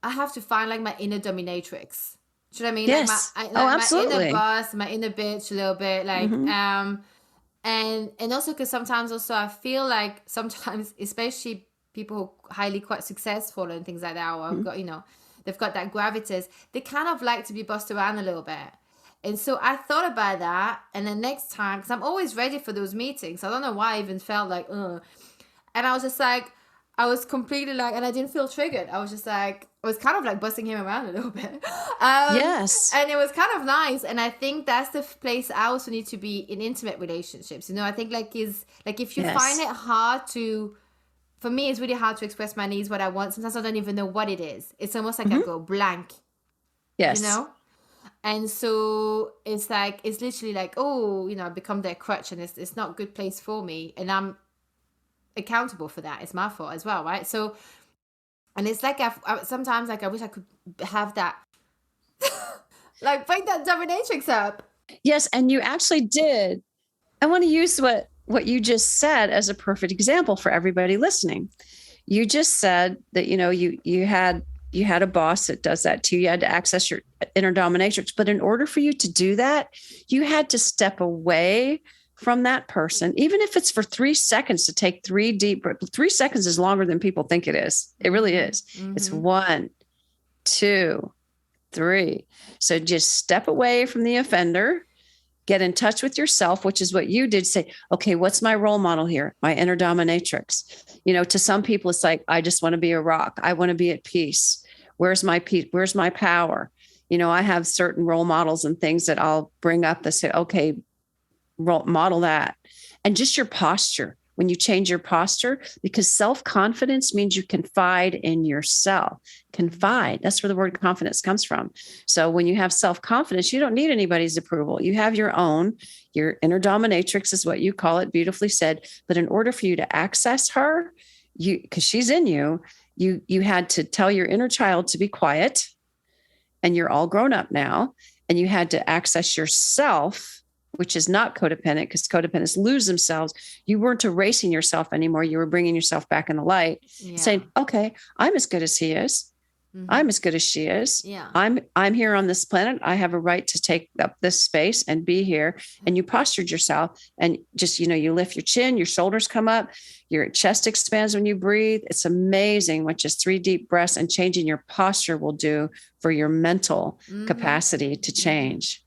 I have to find like my inner dominatrix. Do you know what I mean? Yes. Absolutely. My inner boss, my inner bitch a little bit. Like, and also because sometimes also I feel like sometimes, especially people who are highly quite successful and things like that, or got, they've got that gravitas, they kind of like to be bossed around a little bit. And so I thought about that. And then next time, because I'm always ready for those meetings. I don't know why I even felt like, ugh. And I was just like, I was completely like, and I didn't feel triggered. I was just like, I was kind of like busting him around a little bit. Yes. And it was kind of nice. And I think that's the place I also need to be in intimate relationships. I think like if you find it hard to, for me, it's really hard to express my needs, what I want. Sometimes I don't even know what it is. It's almost like I go blank. Yes. And so it's like, it's literally like, oh, I become their crutch, and it's not a good place for me. And I'm accountable for that. It's my fault as well, right? So, and it's like sometimes like I wish I could have that like bring that dominatrix up. Yes, and you actually did. I want to use what you just said as a perfect example for everybody listening. You just said that you had You had a boss that does that too. You had to access your inner dominatrix. But in order for you to do that, you had to step away from that person, even if it's for 3 seconds, to take 3 deep breaths. 3 seconds is longer than people think it is. It really is. Mm-hmm. It's 1, 2, 3. So just step away from the offender, get in touch with yourself, which is what you did. Say, okay, what's my role model here? My inner dominatrix. To some people, it's like, I just want to be a rock. I want to be at peace. Where's my peace? Where's my power? I have certain role models and things that I'll bring up that say, okay, model that. And just your posture. When you change your posture, because self-confidence means you confide in yourself. Confide. That's where the word confidence comes from. So when you have self-confidence, you don't need anybody's approval. You have your own. Your inner dominatrix is what you call it, beautifully said. But in order for you to access her, because she's in you, you had to tell your inner child to be quiet, and you're all grown up now, and you had to access yourself, which is not codependent, because codependents lose themselves. You weren't erasing yourself anymore. You were bringing yourself back in the light, saying, okay, I'm as good as he is. Mm-hmm. I'm as good as she is. Yeah. I'm here on this planet. I have a right to take up this space and be here. And you postured yourself, and just, you lift your chin, your shoulders come up, your chest expands when you breathe. It's amazing what just 3 deep breaths and changing your posture will do for your mental capacity to change.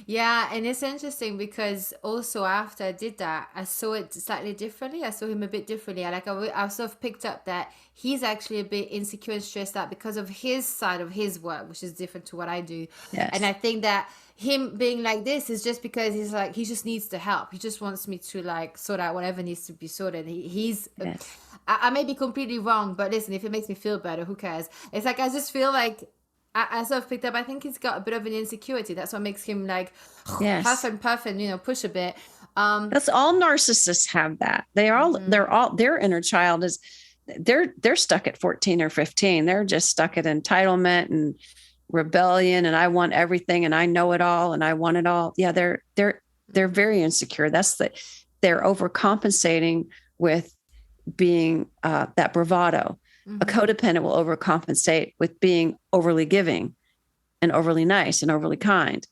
Yeah, and it's interesting because also after I did that, I saw it slightly differently. I saw him a bit differently. I sort of picked up that he's actually a bit insecure and stressed out because of his side of his work, which is different to what I do. Yes. And I think that him being like this is just because he's like, he just needs the help. He just wants me to like sort out whatever needs to be sorted. He's yes. I may be completely wrong, but listen, if it makes me feel better, who cares? It's like, I just feel like I sort of picked up, I think he's got a bit of an insecurity. That's what makes him like puff and push a bit. That's all narcissists have that. They're all their inner child is they're stuck at 14 or 15. They're just stuck at entitlement and rebellion, and I want everything, and I know it all, and I want it all. Yeah, they're very insecure. They're overcompensating with being that bravado. A codependent will overcompensate with being overly giving and overly nice and overly kind,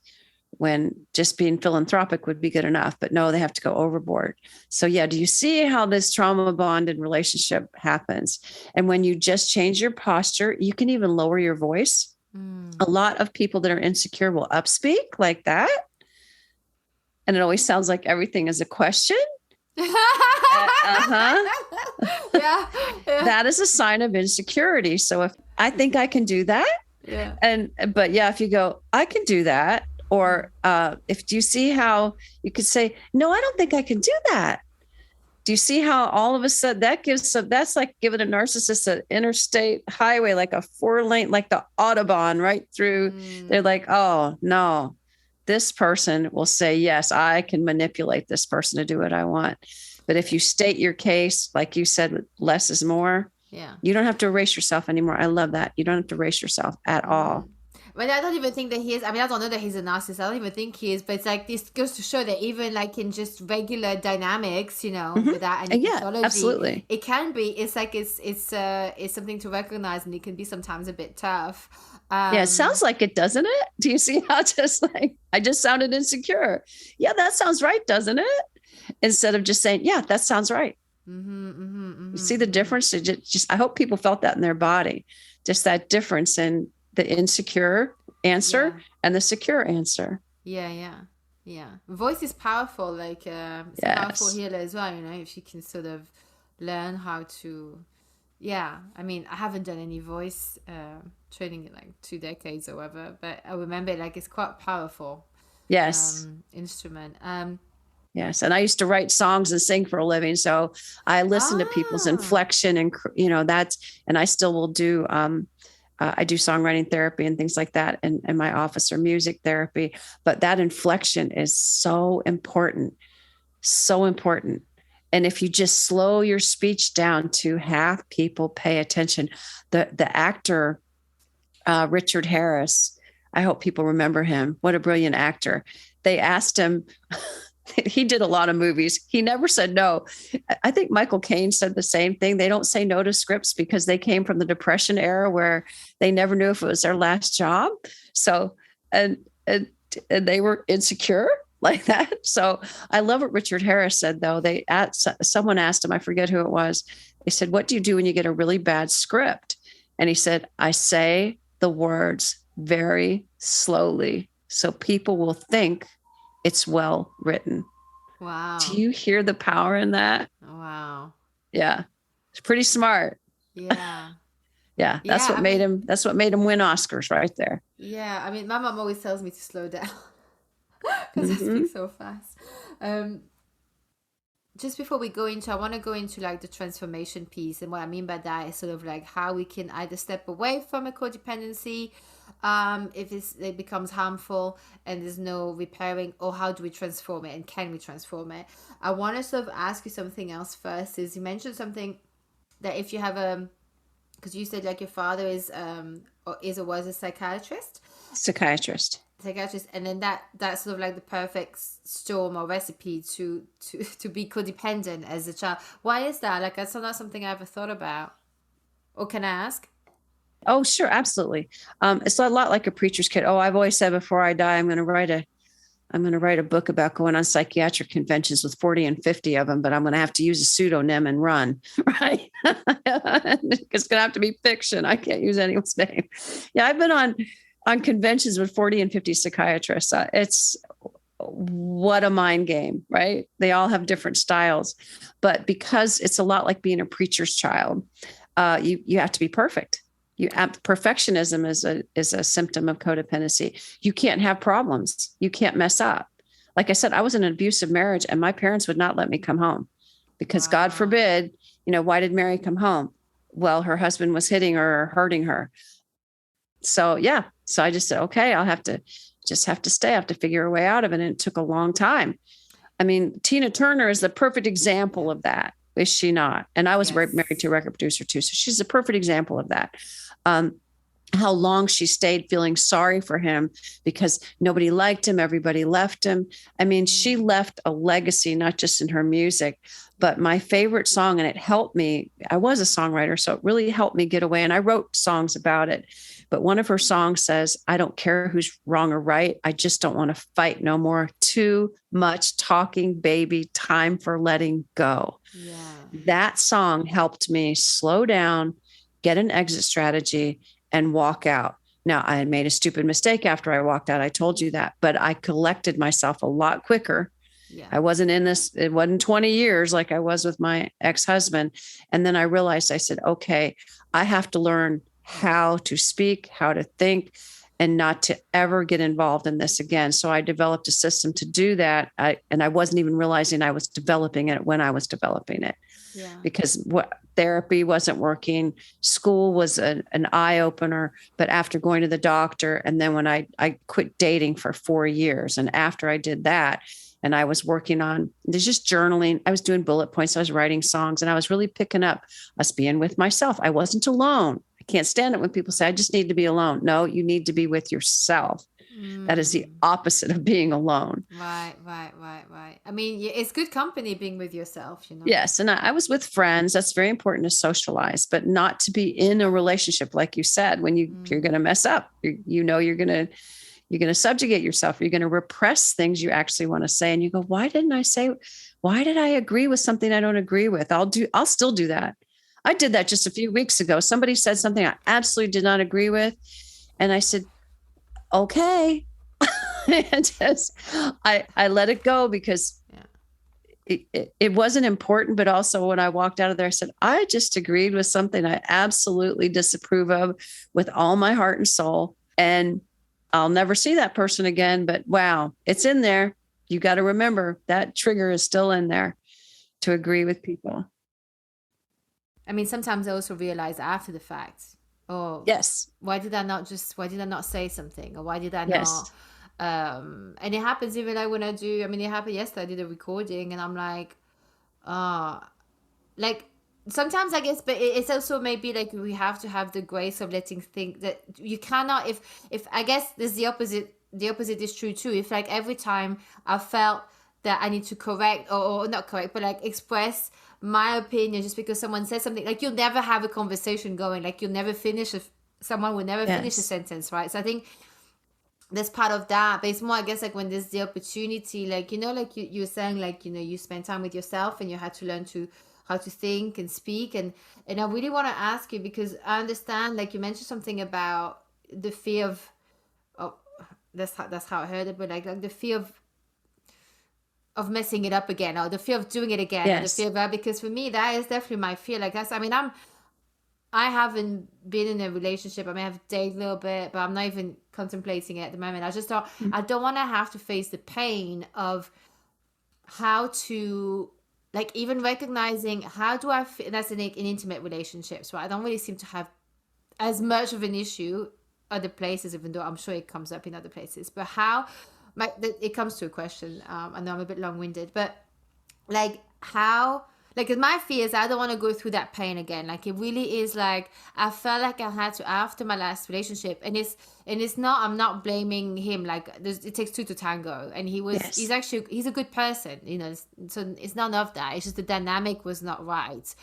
when just being philanthropic would be good enough. But no, they have to go overboard. So yeah, do you see how this trauma bonded relationship happens? And when you just change your posture, you can even lower your voice. A lot of people that are insecure will upspeak like that. And it always sounds like everything is a question. Yeah. That is a sign of insecurity. So if I think I can do that, but if you go, I can do that, or do you see how you could say, no, I don't think I can do that. Do you see how all of a sudden that's like giving a narcissist an interstate highway, like a 4-lane, like the Autobahn right through. They're like, oh no, this person will say, yes, I can manipulate this person to do what I want. But if you state your case, like you said, less is more. Yeah. You don't have to erase yourself anymore. I love that. You don't have to erase yourself at all. But I don't even think that he is. I mean, I don't know that he's a narcissist. I don't even think he is. But it's like, this goes to show that even like in just regular dynamics, without any pathology, absolutely, it can be. It's like it's something to recognize, and it can be sometimes a bit tough. It sounds like it, doesn't it? Do you see how I just sounded insecure? Yeah, that sounds right, doesn't it? Instead of just saying, yeah, that sounds right. You see the difference? I hope people felt that in their body, just that difference in the insecure answer and the secure answer. Yeah. Voice is powerful. Like it's a powerful healer as well. If you can sort of learn how to. Yeah, I mean, I haven't done any voice training in like 2 decades or whatever, but I remember like it's quite powerful. Yes. Instrument. Yes. And I used to write songs and sing for a living. So I listen to people's inflection and, and I still will do, I do songwriting therapy and things like that in my office, or music therapy. But that inflection is so important. So important. And if you just slow your speech down to half people pay attention, the actor, Richard Harris, I hope people remember him. What a brilliant actor. They asked him, He did a lot of movies. He never said no. I think Michael Caine said the same thing. They don't say no to scripts because they came from the Depression era where they never knew if it was their last job. So, and they were insecure like that. So I love what Richard Harris said, though. Someone asked him, I forget who it was. They said, what do you do when you get a really bad script? And he said, I say the words very slowly so people will think it's well written. Wow. Do you hear the power in that? Wow. Yeah. It's pretty smart. Yeah. Yeah. That's what made him win Oscars right there. Yeah. I mean, my mom always tells me to slow down because I speak so fast. Just before we go into, I want to go into like the transformation piece. And what I mean by that is sort of like how we can either step away from a codependency if it becomes harmful and there's no repairing, or how do we transform it and can we transform it? I want to sort of ask you something else first. Is you mentioned something that if you have because you said like your father is or was a psychiatrist, and then that's sort of like the perfect storm or recipe to be codependent as a child. Why is that? Like, that's not something I ever thought about. Or can I ask? Oh, sure, absolutely. It's a lot like a preacher's kid. Oh, I've always said before I die, I'm going to write a book about going on psychiatric conventions with 40 and 50 of them, but I'm going to have to use a pseudonym and run, right? It's going to have to be fiction. I can't use anyone's name. Yeah, I've been on conventions with 40 and 50 psychiatrists. It's what a mind game, right? They all have different styles, but because it's a lot like being a preacher's child, you have to be perfect. Perfectionism is a symptom of codependency. You can't have problems. You can't mess up. Like I said, I was in an abusive marriage and my parents would not let me come home because God forbid, why did Mary come home? Well, her husband was hitting her or hurting her. So yeah. So I just said, okay, I'll have to stay. I have to figure a way out of it. And it took a long time. I mean, Tina Turner is the perfect example of that. Is she not? And I was married to a record producer too. So she's a perfect example of that. How long she stayed feeling sorry for him because nobody liked him. Everybody left him. I mean, she left a legacy, not just in her music, but my favorite song, and it helped me. I was a songwriter, so it really helped me get away. And I wrote songs about it. But one of her songs says, I don't care who's wrong or right. I just don't want to fight no more. Too much talking, baby. Time for letting go. Yeah. That song helped me slow down, get an exit strategy, and walk out. Now, I had made a stupid mistake after I walked out. I told you that, but I collected myself a lot quicker. Yeah. I wasn't in this. It wasn't 20 years like I was with my ex-husband. And then I realized, I said, okay, I have to learn how to speak, how to think, and not to ever get involved in this again. So I developed a system to do that. And I wasn't even realizing I was developing it when I was developing it. Yeah. Because therapy wasn't working. School was an eye opener. But after going to the doctor, and then when I quit dating for 4 years, and after I did that, and I was working on, there's just journaling. I was doing bullet points. I was writing songs, and I was really picking up us being with myself. I wasn't alone. I can't stand it when people say, I just need to be alone. No, you need to be with yourself. That is the opposite of being alone. Right. I mean, it's good company being with yourself, Yes. And I was with friends. That's very important to socialize, but not to be in a relationship. Like you said, when you're going to mess up, you're going to subjugate yourself. You're going to repress things you actually want to say. And you go, why did I agree with something I don't agree with? I'll still do that. I did that just a few weeks ago. Somebody said something I absolutely did not agree with. And I said, okay. I let it go because it wasn't important. But also when I walked out of there, I said, I just agreed with something I absolutely disapprove of with all my heart and soul. And I'll never see that person again. But wow, it's in there. You got to remember that trigger is still in there to agree with people. I mean, sometimes I also realize after the fact, oh, yes, why did I not say something? Or why did I not? And it happens even like when it happened yesterday, I did a recording and I'm like, like sometimes I guess, but it's also maybe like we have to have the grace of letting think that you cannot, if I guess there's the opposite is true too. If like every time I felt that I need to correct or not correct, but like express my opinion just because someone says something. Like you'll never have a conversation going. Like you'll never finish someone will never finish a sentence, right? So I think there's part of that, but it's more, I guess, like when there's the opportunity, like, you know, like you were saying, like, you know, you spend time with yourself and you had to learn to how to think and speak. And I really want to ask you, because I understand, like you mentioned something about the fear of, oh, that's how I heard it, but like the fear of messing it up again, or the fear of doing it again, or the fear of that, because for me, that is definitely my fear. Like that's, I mean, I haven't been in a relationship. I may have dated a little bit, but I'm not even contemplating it at the moment. I just don't, I don't want to have to face the pain of how to, like, even recognizing how do I feel. That's in intimate relationships, right? I don't really seem to have as much of an issue other places, even though I'm sure it comes up in other places. But how, it comes to a question. I know I'm a bit long-winded, but like how, like, cause my fear is I don't want to go through that pain again. Like it really is like, I felt like I had to after my last relationship, and it's not, I'm not blaming him. Like it takes two to tango, and he's a good person, you know, so it's none of that. It's just the dynamic was not right.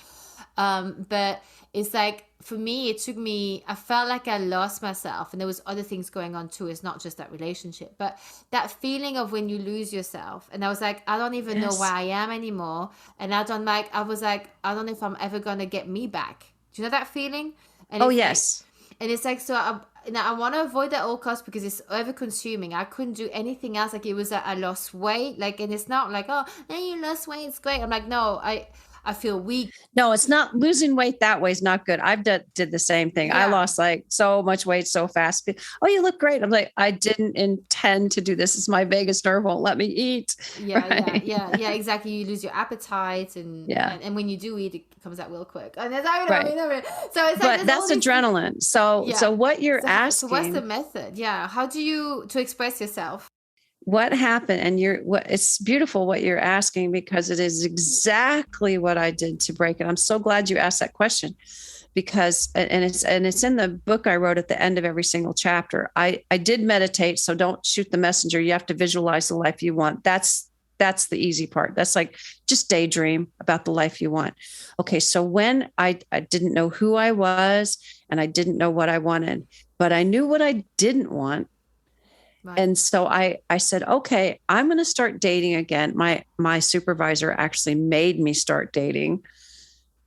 But it's like, for me, I felt like I lost myself, and there was other things going on too. It's not just that relationship, but that feeling of when you lose yourself. And I was like, I don't even know where I am anymore. And I was like, I don't know if I'm ever going to get me back. Do you know that feeling? And it's like, so I want to avoid that at all costs because it's over consuming. I couldn't do anything else. Like it was that I lost weight. Like, and it's not like, oh, hey, you lost weight, it's great. I'm like, no, I feel weak. No, it's not. Losing weight that way is not good. I've did the same thing. Yeah. I lost like so much weight so fast. Oh, you look great. I'm like, I didn't intend to do this. It's my vagus nerve won't let me eat. Yeah, yeah, exactly. You lose your appetite, and when you do eat, it comes out real quick. And that's so it's like, but that's adrenaline. So what you're asking. So what's the method? Yeah, how do you to express yourself? What happened? And it's beautiful what you're asking, because it is exactly what I did to break it. I'm so glad you asked that question, because, and it's in the book I wrote at the end of every single chapter. I did meditate. So don't shoot the messenger. You have to visualize the life you want. That's the easy part. That's like just daydream about the life you want. Okay. So when I didn't know who I was, and I didn't know what I wanted, but I knew what I didn't want. Right. And so I said, okay, I'm going to start dating again. My supervisor actually made me start dating,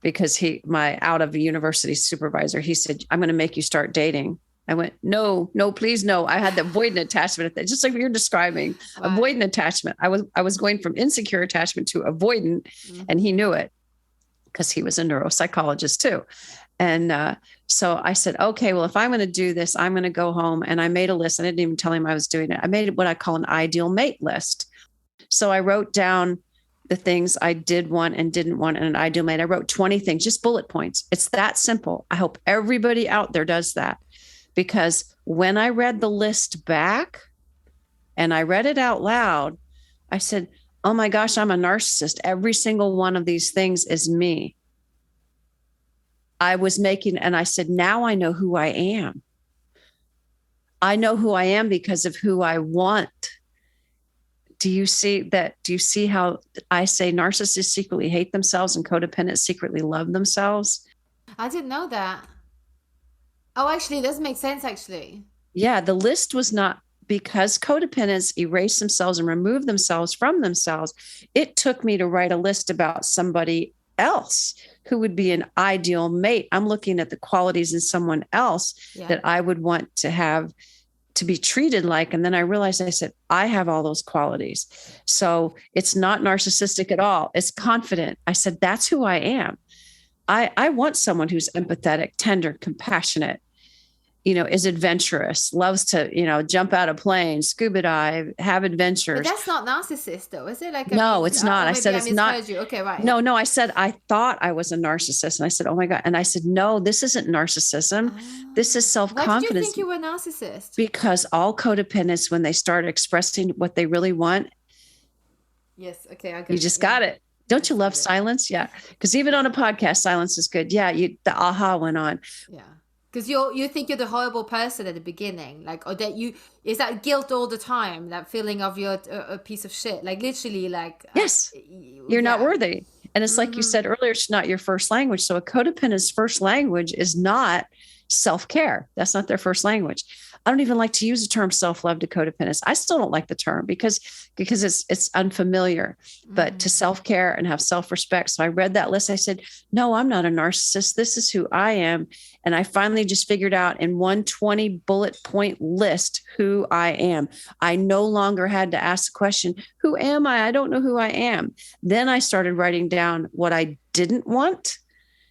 because my out of university supervisor, he said, I'm going to make you start dating. I went, no, please, no. I had the avoidant attachment, just like you're describing. Wow. Avoidant attachment. I was going from insecure attachment to avoidant, and he knew it, because he was a neuropsychologist too. And so I said, okay, well, if I'm going to do this, I'm going to go home. And I made a list. I didn't even tell him I was doing it. I made what I call an ideal mate list. So I wrote down the things I did want and didn't want in an ideal mate. I wrote 20 things, just bullet points. It's that simple. I hope everybody out there does that, because when I read the list back and I read it out loud, I said, oh my gosh, I'm a narcissist. Every single one of these things is me. I was making, and I said, now I know who I am. I know who I am because of who I want. Do you see that? Do you see how I say narcissists secretly hate themselves and codependents secretly love themselves? I didn't know that. Oh, actually, it does make sense, actually. Yeah, the list was not because codependents erase themselves and remove themselves from themselves. It took me to write a list about somebody else who would be an ideal mate. I'm looking at the qualities in someone else that I would want to have, to be treated like. And then I realized, I said, I have all those qualities. So it's not narcissistic at all. It's confident. I said, that's who I am. I want someone who's empathetic, tender, compassionate, is adventurous, loves to, jump out of planes, scuba dive, have adventures. But that's not narcissist though, is it? No, it's not. I said, it's not. You. Okay, right. No, I said, I thought I was a narcissist. And I said, oh my God. And I said, no, this isn't narcissism. This is self-confidence. Why did you think you were a narcissist? Because all codependents, when they start expressing what they really want. Yes. Okay. I you just got it. Don't you love silence? Yeah. Because even on a podcast, silence is good. Yeah. The aha went on. Yeah. Because you think you're the horrible person at the beginning, like, or that you is that guilt all the time, that feeling of you're a piece of shit, like literally, like Yes, you're not yeah. worthy. And it's like you said earlier, it's not your first language. So a codependent's first language is not self-care. That's not their first language. I don't even like to use the term self-love to codependence. I still don't like the term because it's unfamiliar. But to self-care and have self-respect. So I read that list. I said, no, I'm not a narcissist. This is who I am. And I finally just figured out in 120 bullet point list who I am. I no longer had to ask the question, who am I? I don't know who I am. Then I started writing down what I didn't want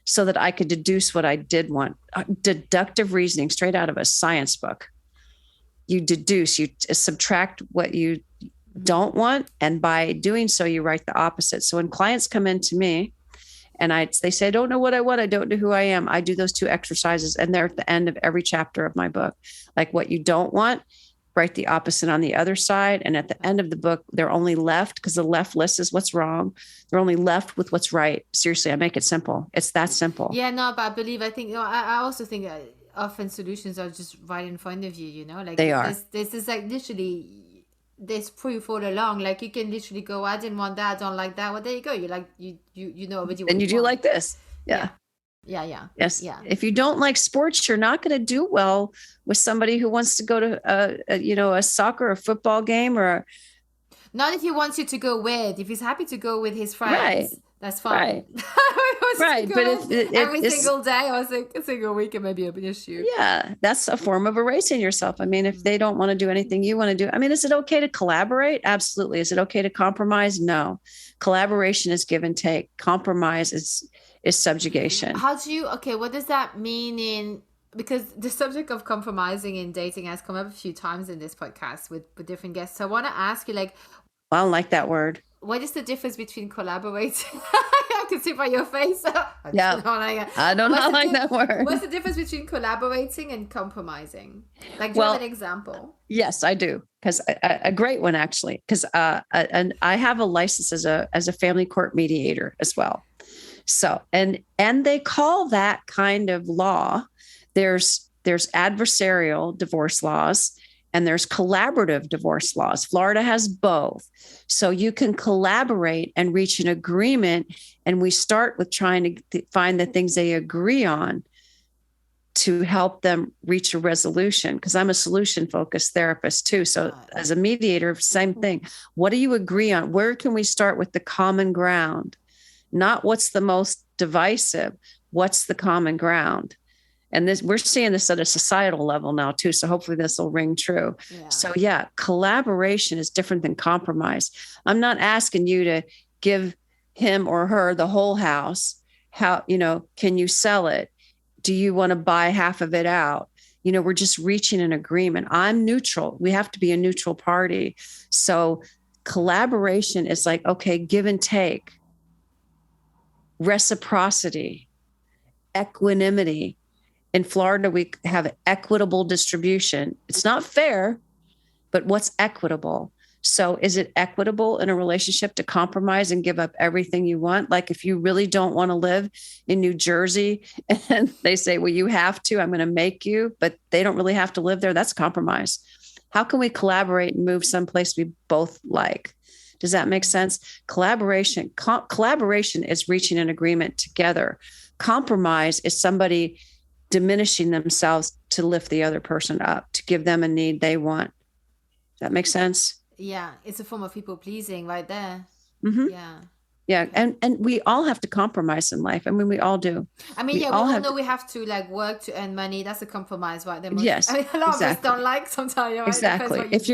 so that I could deduce what I did want. Deductive reasoning straight out of a science book. You deduce, you subtract what you don't want. And by doing so, you write the opposite. So when clients come in to me and they say, I don't know what I want, I don't know who I am, I do those two exercises. And they're at the end of every chapter of my book. Like what you don't want, write the opposite on the other side. And at the end of the book, they're only left, because the left list is what's wrong. They're only left with what's right. Seriously, I make it simple. It's that simple. Yeah, no, but I think, I also think that often solutions are just right in front of you, like they are. This is like literally, there's proof all along. Like you can literally go, I didn't want that, I don't like that. Well, there you go. You like, you know already what and you do want. like this. Yeah. Yes. Yeah. If you don't like sports, you're not going to do well with somebody who wants to go to a soccer or football game not if he wants you to go with. If he's happy to go with his friends, right. That's fine. Right. But if every single day or a single week, it may be an issue. Yeah, that's a form of erasing yourself. I mean, if they don't want to do anything you want to do, I mean, is it okay to collaborate? Absolutely. Is it okay to compromise? No. Collaboration is give and take. Compromise is subjugation. What does that mean because the subject of compromising in dating has come up a few times in this podcast with different guests. So I want to ask you, like, I don't like that word. What is the difference between collaborating? I can see by your face. I don't like that word. What's the difference between collaborating and compromising? Like, do you have an example? Yes, I do. Because a great one, actually. Because and I have a license as a family court mediator as well. So, and they call that kind of law. There's adversarial divorce laws. And there's collaborative divorce laws. Florida has both. So you can collaborate and reach an agreement. And we start with trying to find the things they agree on to help them reach a resolution. Because I'm a solution-focused therapist too. So as a mediator, same thing. What do you agree on? Where can we start with the common ground? Not what's the most divisive. What's the common ground? And we're seeing this at a societal level now too. So hopefully this will ring true. Yeah. So collaboration is different than compromise. I'm not asking you to give him or her the whole house. How, can you sell it? Do you want to buy half of it out? We're just reaching an agreement. I'm neutral. We have to be a neutral party. So collaboration is like, okay, give and take, reciprocity, equanimity. In Florida, we have equitable distribution. It's not fair, but what's equitable? So is it equitable in a relationship to compromise and give up everything you want? Like if you really don't want to live in New Jersey and they say, well, you have to, I'm going to make you, but they don't really have to live there. That's compromise. How can we collaborate and move someplace we both like? Does that make sense? Collaboration is reaching an agreement together. Compromise is somebody diminishing themselves to lift the other person up, to give them a need they want. That makes sense? Yeah, it's a form of people pleasing right there. Mm-hmm. Yeah. And we all have to compromise in life. I mean, we all do. I mean, we all know we have to work to earn money. That's a compromise, right? Yes. A lot of us don't like sometimes. Right? Exactly. If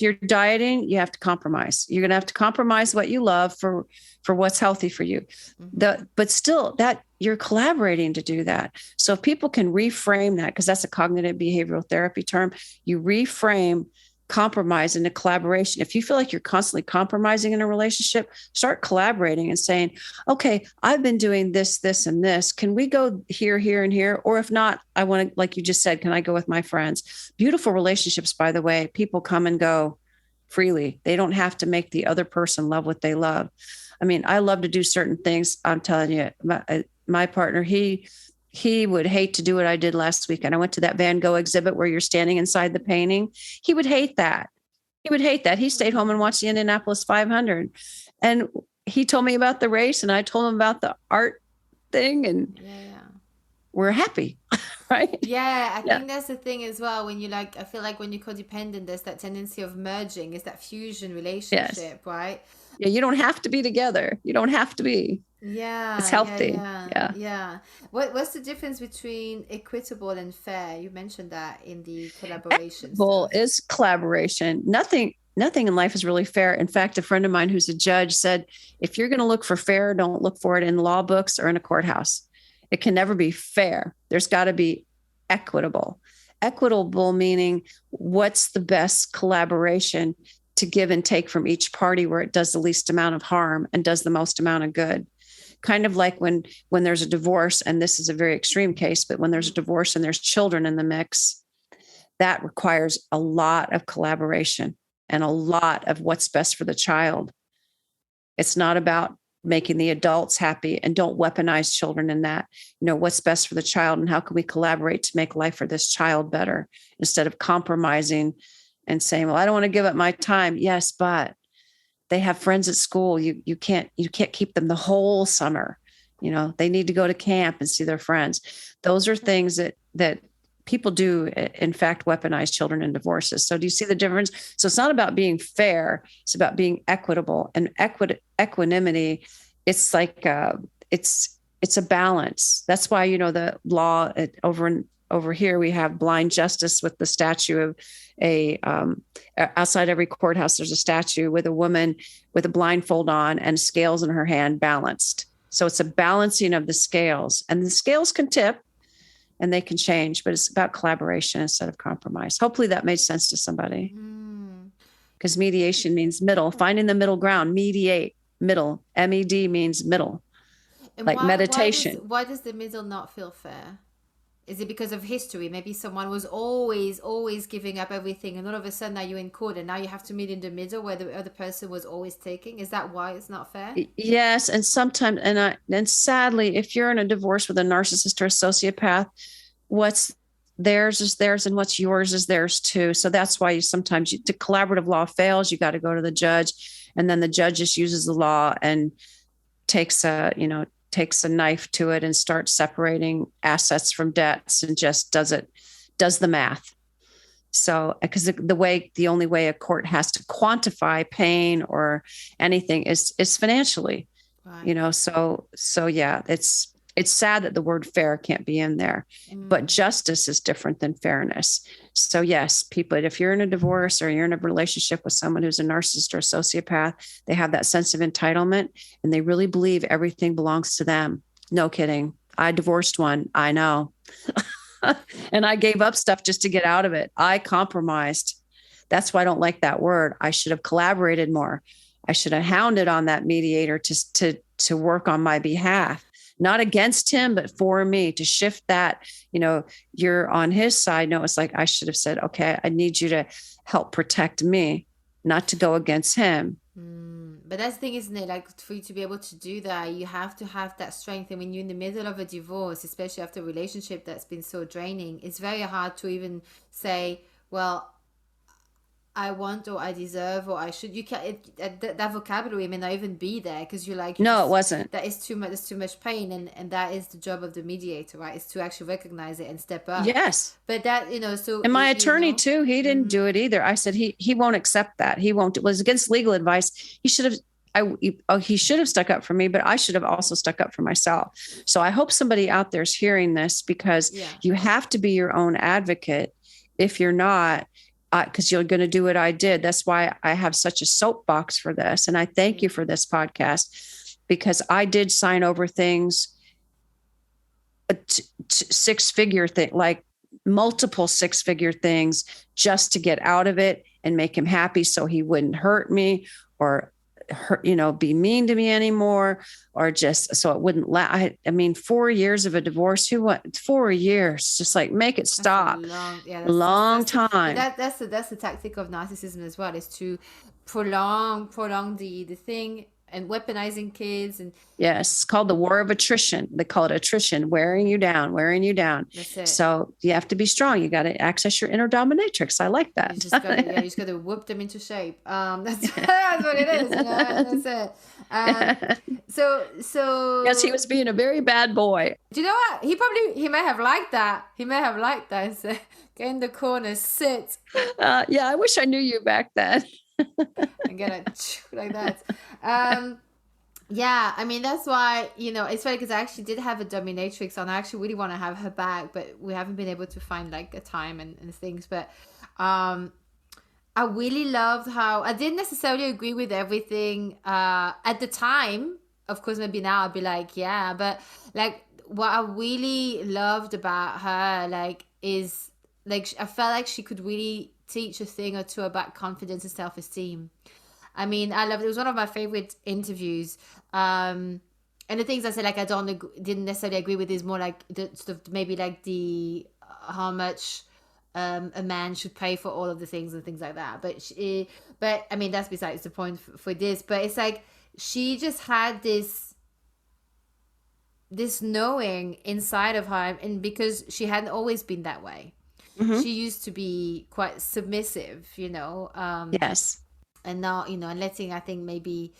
you're dieting, you have to compromise. You're going to have to compromise what you love for what's healthy for you. Mm-hmm. But still that you're collaborating to do that. So if people can reframe that, because that's a cognitive behavioral therapy term, you reframe compromise into collaboration. If you feel like you're constantly compromising in a relationship, start collaborating and saying, okay, I've been doing this, this, and this. Can we go here, here, and here? Or if not, I want to, like you just said, can I go with my friends? Beautiful relationships, by the way, people come and go freely. They don't have to make the other person love what they love. I mean, I love to do certain things. I'm telling you, my partner, he He would hate to do what I did last weekend. I went to that Van Gogh exhibit where you're standing inside the painting. He would hate that. He would hate that. He stayed home and watched the Indianapolis 500. And he told me about the race, and I told him about the art thing, and we're happy. Right? Yeah, I think that's the thing as well. When you I feel like when you're codependent, there's that tendency of merging, is that fusion relationship, right? Yeah, you don't have to be together. You don't have to be. Yeah, it's healthy. Yeah. What's the difference between equitable and fair? You mentioned that in the collaboration. Equitable is collaboration. Nothing in life is really fair. In fact, a friend of mine who's a judge said, if you're going to look for fair, don't look for it in law books or in a courthouse. It can never be fair. There's got to be equitable. Equitable meaning what's the best collaboration to give and take from each party, where it does the least amount of harm and does the most amount of good. Kind of like when there's a divorce, and this is a very extreme case, but when there's a divorce and there's children in the mix, that requires a lot of collaboration and a lot of what's best for the child. It's not about making the adults happy, and don't weaponize children in that. What's best for the child, and how can we collaborate to make life for this child better, instead of compromising and saying, well, I don't want to give up my time. Yes, but they have friends at school. You can't keep them the whole summer. They need to go to camp and see their friends. Those are things that people do, in fact, weaponize children in divorces. So do you see the difference? So it's not about being fair. It's about being equitable. And equanimity, it's like it's a balance. That's why, the law over here, we have blind justice with the statue of outside every courthouse, there's a statue with a woman with a blindfold on and scales in her hand, balanced. So it's a balancing of the scales, and the scales can tip and they can change, but it's about collaboration instead of compromise. Hopefully that made sense to somebody. Because mediation means middle, finding the middle ground, mediate, middle, MED means middle, and like meditation. Why does the middle not feel fair? Is it because of history? Maybe someone was always giving up everything, and all of a sudden now you're in court, and now you have to meet in the middle where the other person was always taking. Is that why it's not fair? Yes, and sometimes, and sadly, if you're in a divorce with a narcissist or a sociopath, what's theirs is theirs, and what's yours is theirs too. So that's why sometimes the collaborative law fails. You got to go to the judge, and then the judge just uses the law and takes a knife to it and starts separating assets from debts, and just does the math. So, because the only way a court has to quantify pain or anything is financially, right. So yeah, it's sad that the word fair can't be in there, but justice is different than fairness. So yes, people, if you're in a divorce or you're in a relationship with someone who's a narcissist or a sociopath, they have that sense of entitlement, and they really believe everything belongs to them. No kidding. I divorced one. I know. And I gave up stuff just to get out of it. I compromised. That's why I don't like that word. I should have collaborated more. I should have hounded on that mediator to work on my behalf. Not against him, but for me, to shift that, you're on his side. No, it's like, I should have said, okay, I need you to help protect me, not to go against him. But that's the thing, isn't it? Like, for you to be able to do that, you have to have that strength. And when you're in the middle of a divorce, especially after a relationship that's been so draining, it's very hard to even say, well, I want, or I deserve, or I should. You can't. That vocabulary may not even be there, because you're like, no, it wasn't. That is too much. There's too much pain, and that is the job of the mediator, right? Is to actually recognize it and step up. Yes. But that, so. And my attorney too, he didn't do it either. I said he won't accept that. He won't. It was against legal advice. He should have. He should have stuck up for me, but I should have also stuck up for myself. So I hope somebody out there is hearing this, because you have to be your own advocate. If you're not, because you're going to do what I did. That's why I have such a soapbox for this. And I thank you for this podcast, because I did sign over things, six-figure thing, like multiple six-figure things, just to get out of it and make him happy, so he wouldn't hurt me or be mean to me anymore, or just so it wouldn't I mean, 4 years of a divorce. 4 years? Just like, make it stop. Long time. That's the tactic of narcissism as well, is to prolong the thing, and weaponizing kids. And yes, it's called the war of attrition. They call it attrition, wearing you down, wearing you down. That's it. So you have to be strong. You got to access your inner dominatrix. I like that. You just got to whoop them into shape. That's what it is. You know? That's it. So yes, he was being a very bad boy. Do you know what? He may have liked that. He may have liked that. And said, get in the corner, sit. Yeah, I wish I knew you back then. And get it like that. Yeah, I mean, that's why, you know, it's funny because I actually did have a dominatrix on. I actually really want to have her back, but we haven't been able to find like a time and things. But I really loved how I didn't necessarily agree with everything at the time. Of course, maybe now I'll be like, yeah, but like what I really loved about her, like, is like I felt like she could really teach a thing or two about confidence and self-esteem. I mean, I loved it. It was one of my favorite interviews. And the things I said, like, didn't necessarily agree with is more like the sort of maybe like the how much a man should pay for all of the things and things like that. But I mean, that's besides the point for this. But it's like she just had this knowing inside of her, and because she hadn't always been that way. Mm-hmm. She used to be quite submissive, you know. Yes. And now, you know, and letting, I think, maybe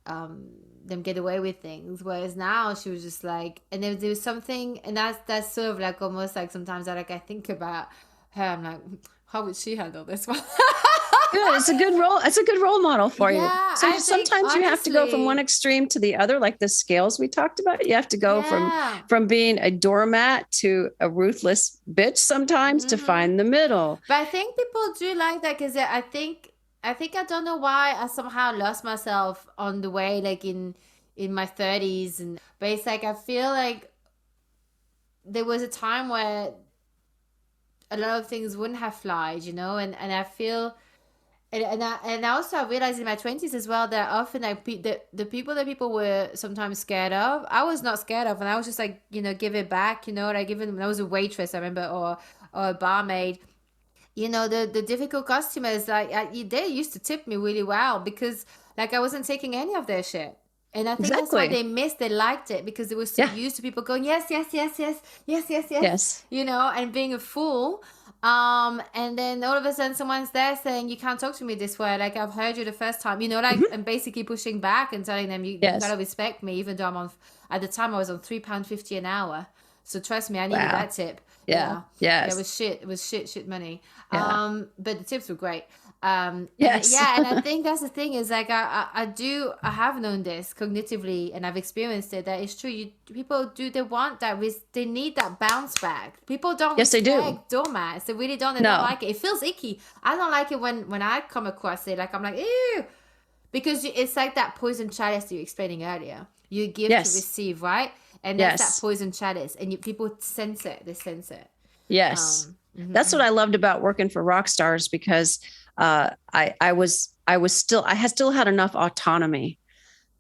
them get away with things. Whereas now she was just like, and there was something, and that's sort of like almost like sometimes I think about her, I'm like, how would she handle this one? Good. It's a good role. It's a good role model for you. So sometimes you have to go from one extreme to the other, like the scales we talked about. You have to go from being a doormat to a ruthless bitch sometimes to find the middle. But I think people do like that because I think I don't know why I somehow lost myself on the way, like in my 30s, but it's like I feel like there was a time where a lot of things wouldn't have flied, you know, and I feel. And I also realized in my 20s as well that often like the people that people were sometimes scared of, I was not scared of, and I was just like, you know, give it back, you know, like even when I was a waitress, I remember, or a barmaid, you know, the difficult customers, like they used to tip me really well because like I wasn't taking any of their shit. And I think that's what they missed. They liked it because they were so used to people going, yes, you know, and being a fool. And then all of a sudden someone's there saying, you can't talk to me this way, like I've heard you the first time, you know, like and basically pushing back and telling them you gotta respect me, even though at the time I was on £3.50 an hour, so trust me, I needed that tip. Yes. It was shit money. But the tips were great. And I think that's the thing is like I have known this cognitively, and I've experienced it, that it's true. People want that they need that bounce back. People don't respect doormats. They really don't. They don't like it. It feels icky. I don't like it when I come across it. Like I'm like, ew, because it's like that poison chalice that you were explaining earlier. You give to receive, right? And that's that poison chalice, and people sense it. They sense it. Yes, that's what I loved about working for rock stars, because I still had enough autonomy.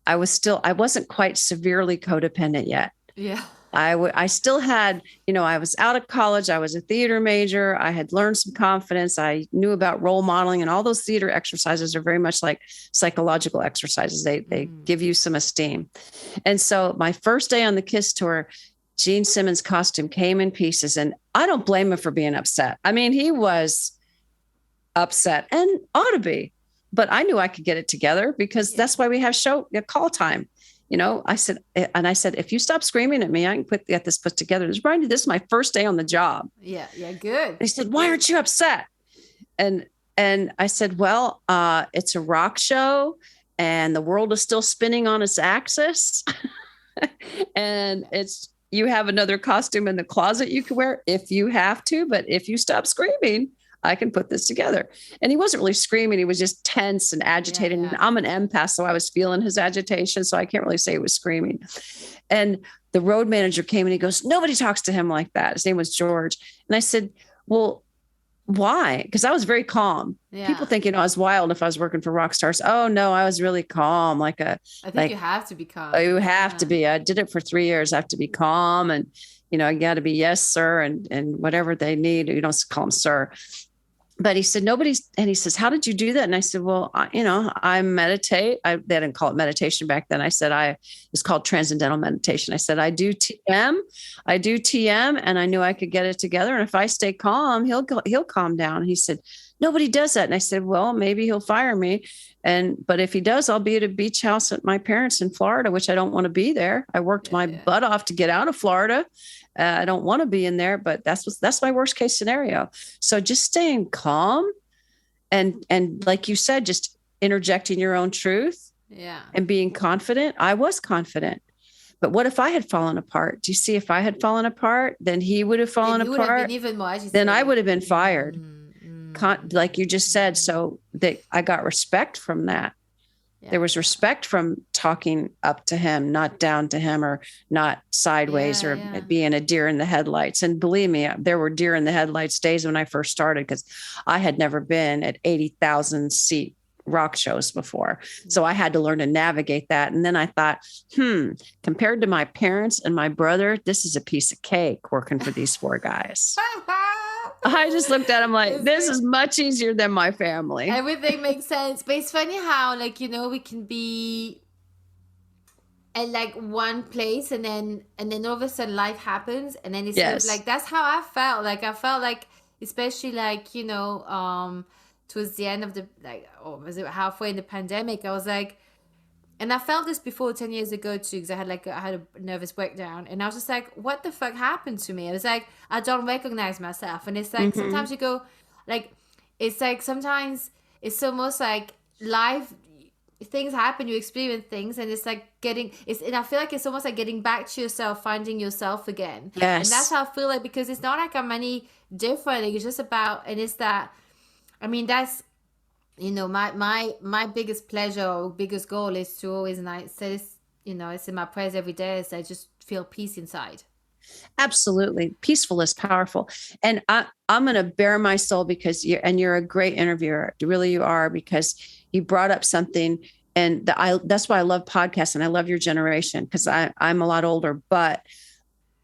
I wasn't quite severely codependent yet. Yeah. I still had, you know, I was out of college. I was a theater major. I had learned some confidence. I knew about role modeling, and all those theater exercises are very much like psychological exercises. They give you some esteem. And so my first day on the KISS tour, Gene Simmons' costume came in pieces, and I don't blame him for being upset. I mean, he was upset and ought to be, but I knew I could get it together because that's why we have call time. You know, I said, if you stop screaming at me, I can get this put together. This is my first day on the job. Yeah. Good. And he said, why aren't you upset? And I said, well, it's a rock show and the world is still spinning on its axis. And you have another costume in the closet you can wear if you have to, but if you stop screaming, I can put this together. And he wasn't really screaming. He was just tense and agitated. Yeah. And I'm an empath, so I was feeling his agitation. So I can't really say he was screaming. And the road manager came and he goes, nobody talks to him like that. His name was George. And I said, well, why? Because I was very calm. Yeah. People think, you know, I was wild if I was working for rock stars. Oh no, I was really calm. I think you have to be calm. You have to be. I did it for 3 years. I have to be calm, and you know, you got to be yes, sir, and whatever they need. You don't call them sir. but he said, and he says, how did you do that? And I said, well, I meditate. They didn't call it meditation back then. I said, it's called transcendental meditation. I said, I do TM, and I knew I could get it together. And if I stay calm, he'll calm down. And he said, nobody does that. And I said, well, maybe he'll fire me. But if he does, I'll be at a beach house at my parents in Florida, which I don't want to be there. I worked my butt off to get out of Florida. I don't want to be in there, but that's my worst case scenario. So just staying calm and like you said, just interjecting your own truth and being confident. I was confident. But what if I had fallen apart? Do you see, if I had fallen apart, then he would have fallen apart. Even more, then I would have been fired. Like you just said. So I got respect from that. Yeah. There was respect from talking up to him, not down to him, or not sideways, or being a deer in the headlights. And believe me, there were deer in the headlights days when I first started, because I had never been at 80,000 seat rock shows before. So I had to learn to navigate that. And then I thought, compared to my parents and my brother, this is a piece of cake working for these four guys. I just looked at him like, this is much easier than my family. Everything makes sense. But it's funny how, like, we can be at like one place and then all of a sudden life happens. And then it's sort of like, that's how I felt. Like, I felt like, especially like, towards the end of was it halfway in the pandemic? I was like, and I felt this before 10 years ago too, because I had a nervous breakdown, and I was just like, what the fuck happened to me? I was like, I don't recognize myself. And it's like, sometimes you go, like, it's like, sometimes it's almost like life, things happen, you experience things, and it's like and I feel like it's almost like getting back to yourself, finding yourself again. Yes. And that's how I feel like, because it's not like I'm any different. Like, it's just about, and it's that, I mean, that's, my biggest pleasure or biggest goal is to always, and I say this, it's in my prayers every day, is I just feel peace inside. Absolutely. Peaceful is powerful. And I'm going to bare my soul, because you're a great interviewer. Really, you are, because you brought up something, and that's why I love podcasts, and I love your generation, because I'm a lot older, but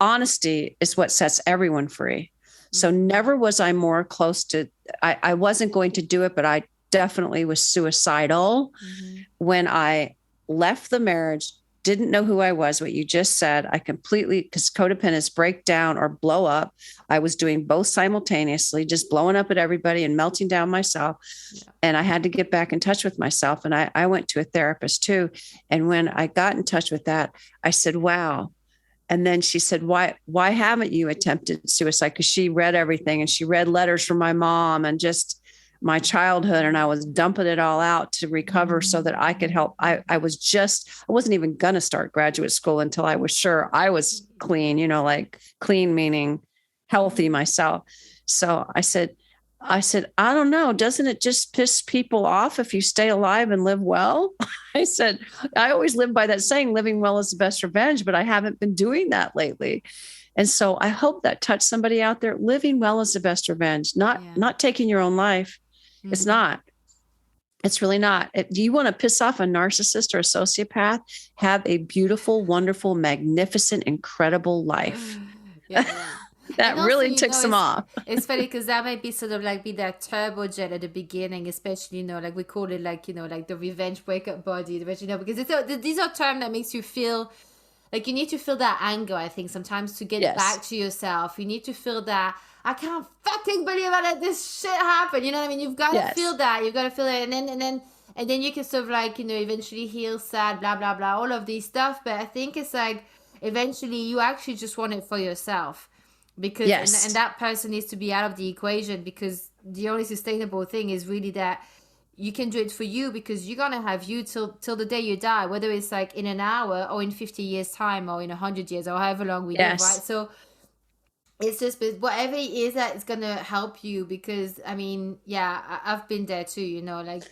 honesty is what sets everyone free. So never was I more close to, I wasn't going to do it, but I definitely was suicidal when I left the marriage, didn't know who I was, what you just said. I completely, because codependents break down or blow up. I was doing both simultaneously, just blowing up at everybody and melting down myself. Yeah. And I had to get back in touch with myself. And I went to a therapist too. And when I got in touch with that, I said, wow. And then she said, why haven't you attempted suicide? Because she read everything, and she read letters from my mom and just my childhood. And I was dumping it all out to recover so that I could help. I wasn't even going to start graduate school until I was sure I was clean, like clean meaning healthy myself. So I said, I don't know. Doesn't it just piss people off if you stay alive and live well? I said, I always live by that saying, living well is the best revenge, but I haven't been doing that lately. And so I hope that touched somebody out there. Living well is the best revenge, not taking your own life. Mm-hmm. It's not. It's really not. Do you want to piss off a narcissist or a sociopath? Have a beautiful, wonderful, magnificent, incredible life. That also, really ticks them off. It's funny because that might be sort of like be that turbo jet at the beginning, especially, like we call it like, like the revenge breakup body, because these are terms that makes you feel like you need to feel that anger, I think, sometimes to get back to yourself. You need to feel that, I can't fucking believe I let this shit happen. You know what I mean? You've got to feel that. You've got to feel it. And then you can sort of like, eventually heal, sad, blah, blah, blah, all of these stuff. But I think it's like, eventually you actually just want it for yourself. Because and that person needs to be out of the equation, because the only sustainable thing is really that you can do it for you, because you're gonna have you till the day you die, whether it's like in an hour or in 50 years time or in 100 years or however long we live, right? So it's just whatever it is that is gonna help you, because I mean, I've been there too, like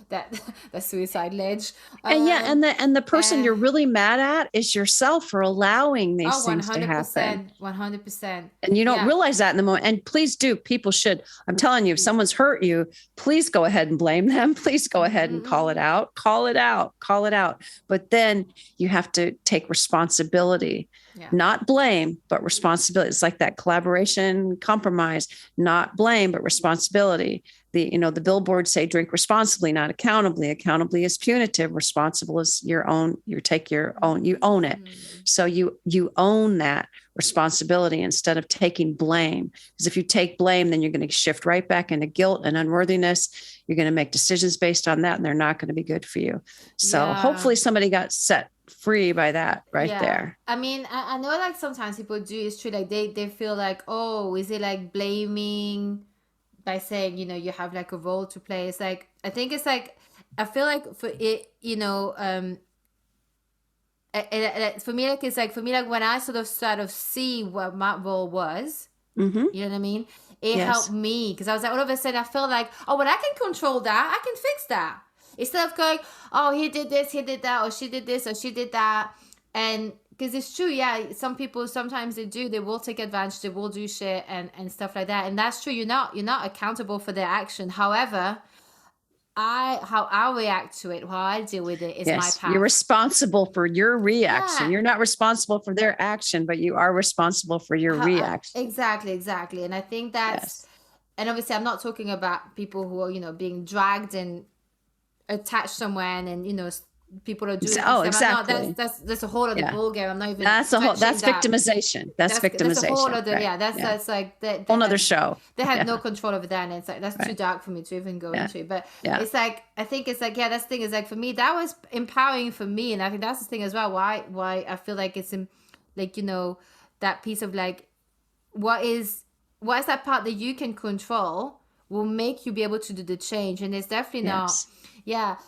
that suicide ledge. And and the person you're really mad at is yourself for allowing these things to happen. 100%. And you don't realize that in the moment. And please do. People should. I'm telling you, if someone's hurt you, please go ahead and blame them. Please go ahead and call it out. Call it out. Call it out. But then you have to take responsibility, not blame, but responsibility. It's like that collaboration, compromise, not blame, but responsibility. The billboards say drink responsibly, not accountably. Accountably is punitive. Responsible is your own. You take your own, you own it. So you own that responsibility instead of taking blame. Because if you take blame, then you're going to shift right back into guilt and unworthiness. You're going to make decisions based on that, and they're not going to be good for you. So hopefully somebody got set free by that there. I mean, I know like sometimes people do, it's true, like they feel like, oh, is it like blaming by saying, you have like a role to play? It's like, I think it's like, I feel like for it, for me, like when I sort of see what my role was, you know what I mean? It helped me, because I was like, all of a sudden I felt like, oh, well, I can control that. I can fix that. Instead of going, oh, he did this, he did that, or she did this, or she did that. And because it's true, some people, sometimes they will take advantage, they will do shit and stuff like that. And that's true. You're not accountable for their action. However, how I react to it, how I deal with it is my path. You're responsible for your reaction. You're not responsible for their action, but you are responsible for your reaction. Exactly. And I think that's, and obviously I'm not talking about people who are, being dragged and attached somewhere and people are doing exactly. That's a whole other ballgame. I'm not even that's victimization. That's victimization. That's a whole other that's like that whole other show. They had no control over that, and it's like that's too dark for me to even go into. But it's like, I think it's like, that's the thing, is like, for me that was empowering for me, and I think that's the thing as well, why I feel like it's like, that piece of like, what is that part that you can control will make you be able to do the change. And it's definitely not.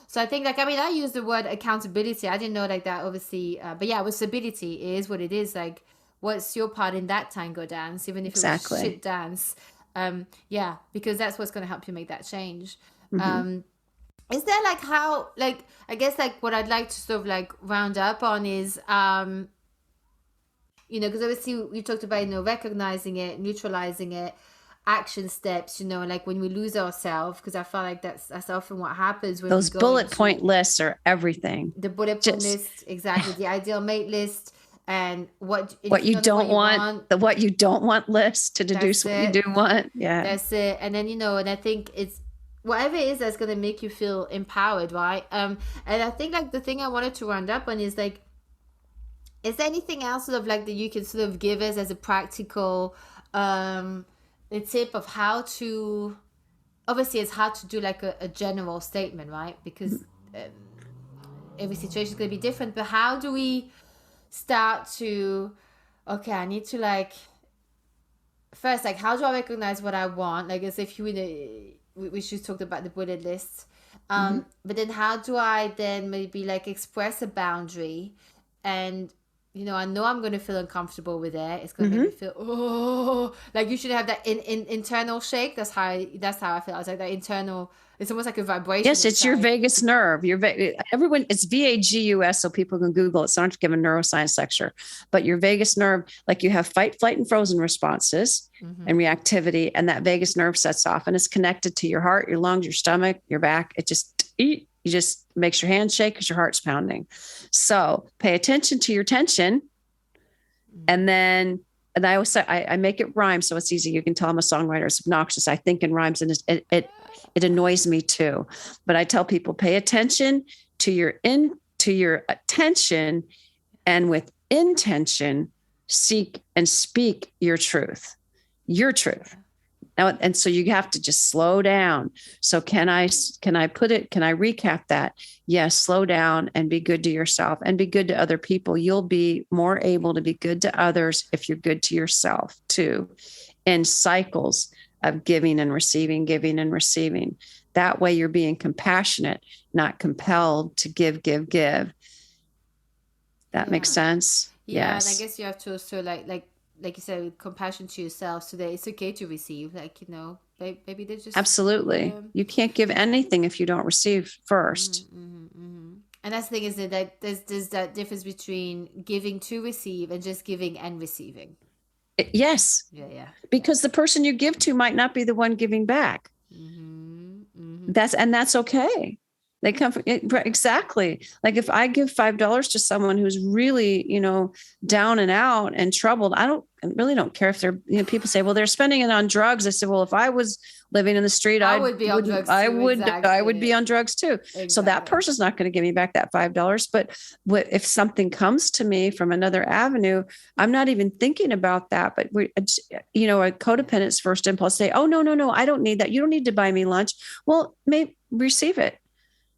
So I think, like, I mean, I use the word accountability. I didn't know like that, obviously. But with stability, it is what it is. Like, what's your part in that tango dance, even if it was a shit dance? Because that's what's going to help you make that change. Is there like how, like, I guess like what I'd like to sort of like round up on is, because obviously we talked about, recognizing it, neutralizing it, action steps, like when we lose ourselves, because I feel like that's often what happens when those bullet point lists are everything. The bullet point list, exactly. The ideal mate list, and what you don't want, the what you don't want list to deduce what you do want. That's it. And then and I think it's whatever it is that's going to make you feel empowered, right? And I think like the thing I wanted to round up on is like, is there anything else sort of like that you can sort of give us as a practical the tip of how to, obviously it's hard to do like a general statement, right? Because every situation is going to be different, but how do we start to, okay, I need to like, first, like, how do I recognize what I want? Like, as if we just talked about the bullet list. But then how do I then maybe like express a boundary, and I know I'm going to feel uncomfortable with it. It's going to make me feel, like you should have that internal shake. That's how I feel. I was like that internal. It's almost like a vibration. Yes, it's your vagus nerve. Everyone, it's VAGUS, so people can Google it. So I don't have to give a neuroscience lecture. But your vagus nerve, like you have fight, flight, and frozen responses and reactivity, and that vagus nerve sets off, and it's connected to your heart, your lungs, your stomach, your back. It just makes your hands shake because your heart's pounding. So pay attention to your tension. And then, and I always say, I make it rhyme. So it's easy. You can tell I'm a songwriter. It's obnoxious. I think in rhymes, and it annoys me too. But I tell people, pay attention to your attention, and with intention, seek and speak your truth. Now, and so you have to just slow down. So can I recap that? Yes, slow down and be good to yourself and be good to other people. You'll be more able to be good to others if you're good to yourself too, in cycles of giving and receiving. That way you're being compassionate, not compelled to give. That makes sense? Yeah, Yes. And I guess you have to also like you said, with compassion to yourself, so that it's okay to receive, like, Maybe they just absolutely. You can't give anything if you don't receive first. And that's the thing, is that there's that difference between giving to receive and just giving and receiving. Yes. Yeah. Because the person you give to might not be the one giving back. That's okay. They come from exactly. Like if I give $5 to someone who's really, down and out and troubled, I really don't care if they're, people say, well, they're spending it on drugs. I said, well, if I was living in the street, I would be on drugs too. I would be on drugs too. Exactly. So that person's not going to give me back that $5. But if something comes to me from another avenue, I'm not even thinking about that. But a codependent's first impulse say, oh, no, I don't need that. You don't need to buy me lunch. Well, maybe receive it,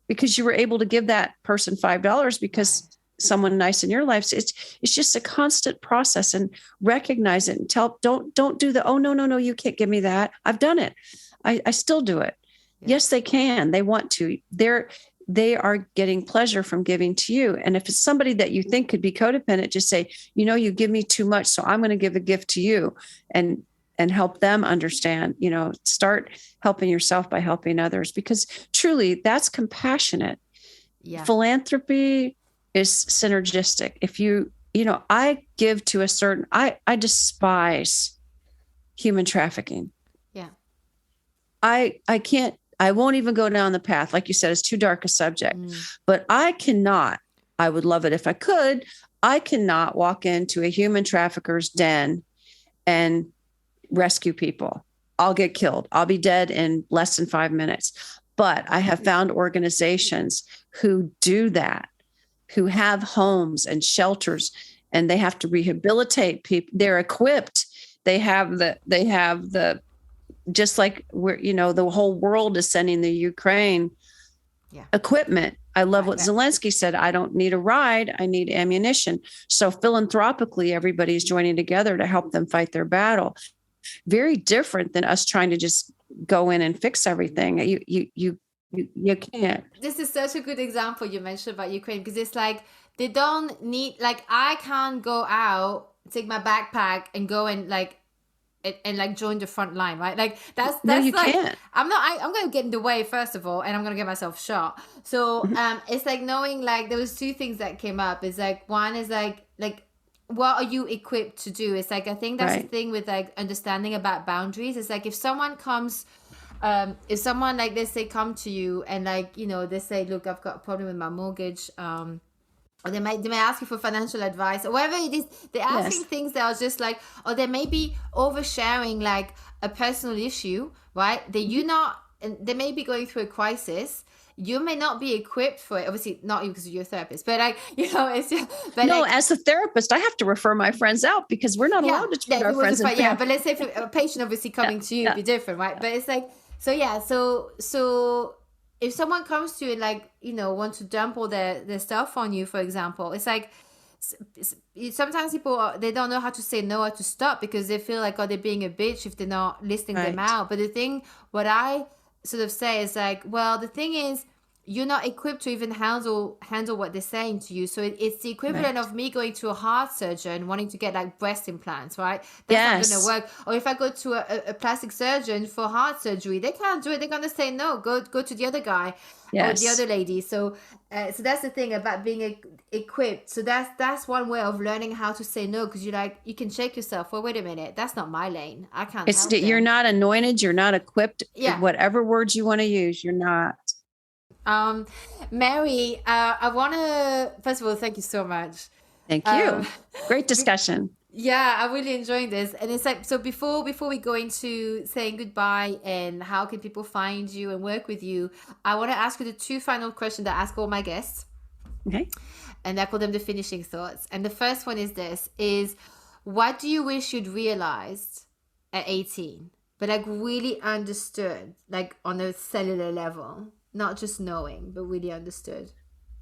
because you were able to give that person $5 because someone nice in your life. It's just a constant process, and recognize it and don't do the, oh, no, you can't give me that. I've done it. I still do it. Yeah. Yes, they can. They want to. They are getting pleasure from giving to you. And if it's somebody that you think could be codependent, just say, you give me too much, so I'm going to give a gift to you, and help them understand, start helping yourself by helping others, because truly that's compassionate. Yeah. Philanthropy is synergistic. If I give to I despise human trafficking. Yeah. I won't even go down the path. Like you said, it's too dark a subject, but I would love it if I could. I cannot walk into a human trafficker's den and rescue people. I'll get killed. I'll be dead in less than 5 minutes. But I have found organizations who do that, who have homes and shelters, and they have to rehabilitate people. They're equipped. They have the just like we're, the whole world is sending the Ukraine equipment. I love what Zelensky said. I don't need a ride. I need ammunition. So philanthropically, everybody's joining together to help them fight their battle. Very different than us trying to just go in and fix everything. You can't. This is such a good example you mentioned about Ukraine, because it's like they don't need, like, I can't go out, take my backpack and go and join the front line, right? Like that's no, you like can't. I'm going to get in the way, first of all, and I'm going to get myself shot. So it's like knowing, like, there was two things that came up. It's like, one is like what are you equipped to do? It's like, I think that's the thing with like understanding about boundaries. It's like if someone comes, like, they say come to you and like, they say, look, I've got a problem with my mortgage, or they may ask you for financial advice or whatever it is. They're asking things that are just like, or they may be oversharing like a personal issue, right? And they may be going through a crisis. You may not be equipped for it. Obviously, not you because you're a therapist, but like, but no, as a therapist, I have to refer my friends out because we're not allowed to treat our friends. But let's say if a patient obviously coming to you, it'd be different, right? But it's like, so if someone comes to you and like, want to dump all their stuff on you, for example, it's like, sometimes people they don't know how to say no or to stop because they feel like, they're being a bitch if they're not listing them out. But the thing, what I sort of say is like, well, the thing is, you're not equipped to even handle what they're saying to you. So it's the equivalent of me going to a heart surgeon wanting to get like breast implants, right? That's not going to work. Or if I go to a plastic surgeon for heart surgery, they can't do it. They're going to say no. Go to the other guy or the other lady. So that's the thing about being equipped. So that's one way of learning how to say no, because you can shake yourself. Well, wait a minute, that's not my lane. I can't. You're not anointed. You're not equipped. Yeah. Whatever words you want to use, you're not. Mary, I want to, first of all, thank you so much. Thank you. Great discussion. Yeah, I'm really enjoying this. And it's like, so before we go into saying goodbye and how can people find you and work with you, I want to ask you the two final questions that I ask all my guests. Okay. And I call them the finishing thoughts. And the first one is what do you wish you'd realized at 18, but like really understood, like on a cellular level? Not just knowing, but really understood.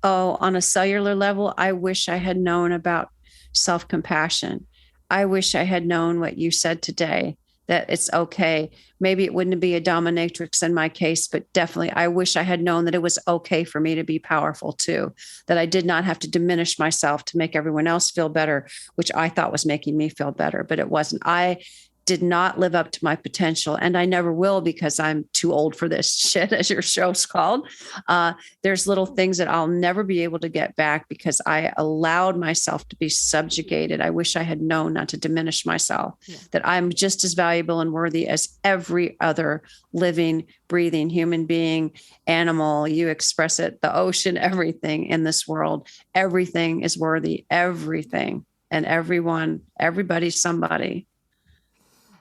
Oh, on a cellular level, I wish I had known about self-compassion. I wish I had known what you said today, that it's okay. Maybe it wouldn't be a dominatrix in my case, but definitely I wish I had known that it was okay for me to be powerful too, that I did not have to diminish myself to make everyone else feel better, which I thought was making me feel better, but it wasn't. I did not live up to my potential. And I never will, because I'm too old for this shit, as your show's called. There's little things that I'll never be able to get back because I allowed myself to be subjugated. I wish I had known not to diminish myself, that I'm just as valuable and worthy as every other living, breathing human being, animal, you express it, the ocean, everything in this world. Everything is worthy, everything. And everybody's somebody.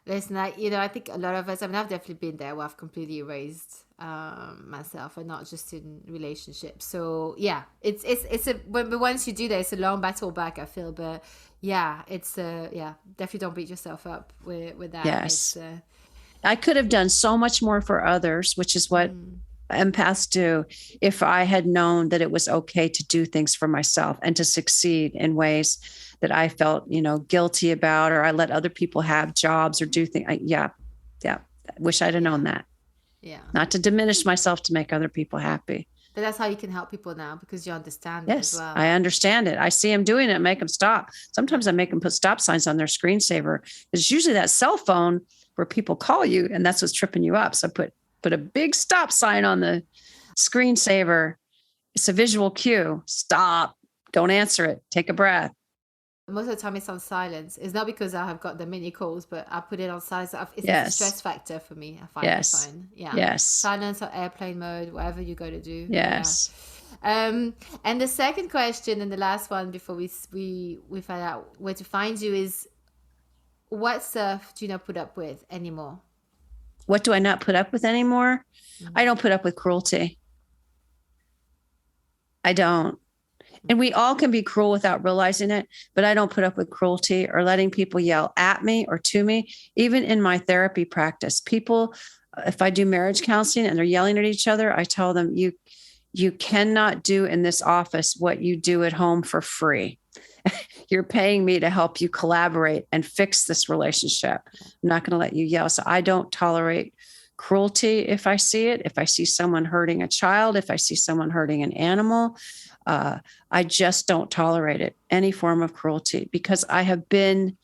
Listen, I think a lot of us, I've definitely been there where I've completely erased myself, and not just in relationships. So yeah, but once you do that, it's a long battle back, I feel. But yeah, definitely don't beat yourself up with that. Yes. I could have done so much more for others, which is what empaths do, if I had known that it was okay to do things for myself and to succeed in ways that I felt, guilty about, or I let other people have jobs or do things. I wish I'd have known that. Yeah. Not to diminish myself, to make other people happy. But that's how you can help people now, because you understand it as well. Yes, I understand it. I see them doing it, make them stop. Sometimes I make them put stop signs on their screensaver. It's usually that cell phone where people call you, and that's what's tripping you up. So put a big stop sign on the screensaver. It's a visual cue. Stop. Don't answer it. Take a breath. Most of the time it's on silence. It's not because I have got the many calls, but I put it on silence. It's a stress factor for me. I find it fine. Yeah. Yes. Silence or airplane mode, whatever you go to do. Yes. Yeah. And the second question, and the last one before we find out where to find you, is what stuff do you not put up with anymore? What do I not put up with anymore? I don't put up with cruelty. I don't. And we all can be cruel without realizing it, but I don't put up with cruelty or letting people yell at me or to me. Even in my therapy practice, people, if I do marriage counseling and they're yelling at each other, I tell them, you cannot do in this office what you do at home for free. You're paying me to help you collaborate and fix this relationship. I'm not going to let you yell. So I don't tolerate cruelty if I see it. If I see someone hurting a child, if I see someone hurting an animal, I just don't tolerate it, any form of cruelty, because I have been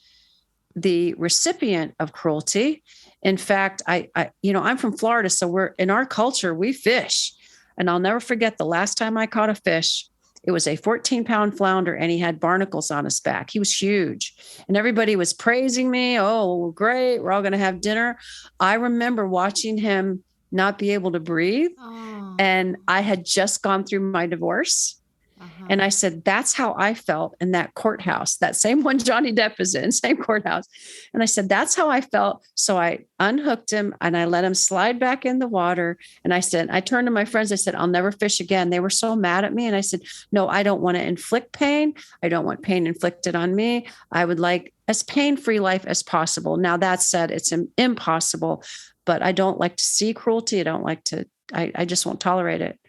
the recipient of cruelty. In fact, I'm from Florida, so in our culture, we fish. And I'll never forget the last time I caught a fish. It was a 14-pound flounder, and he had barnacles on his back. He was huge. And everybody was praising me. Oh, great. We're all going to have dinner. I remember watching him not be able to breathe. Oh. And I had just gone through my divorce. Uh-huh. And I said, that's how I felt in that courthouse, that same one Johnny Depp is in, same courthouse. And I said, that's how I felt. So I unhooked him and I let him slide back in the water. And I turned to my friends. I said, I'll never fish again. They were so mad at me. And I said, no, I don't want to inflict pain. I don't want pain inflicted on me. I would like as pain-free life as possible. Now, that said, it's impossible, but I don't like to see cruelty. I just won't tolerate it.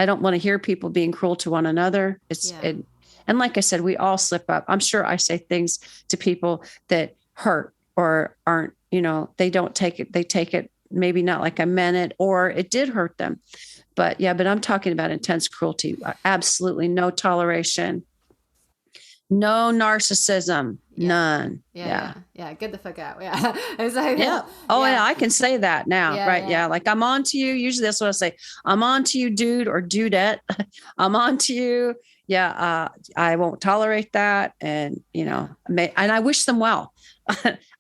I don't want to hear people being cruel to one another. And like I said, we all slip up. I'm sure I say things to people that hurt or aren't, they don't take it. They take it maybe not like I meant it, or it did hurt them. But I'm talking about intense cruelty. Absolutely no toleration. No narcissism. Yeah. None. Yeah. Get the fuck out. Yeah. It's like, yeah. Oh yeah. I can say that now. Yeah, right. Yeah. Like I'm on to you. Usually that's what I say. I'm on to you, dude or dudette. I'm on to you. Yeah. I won't tolerate that. And, and I wish them well.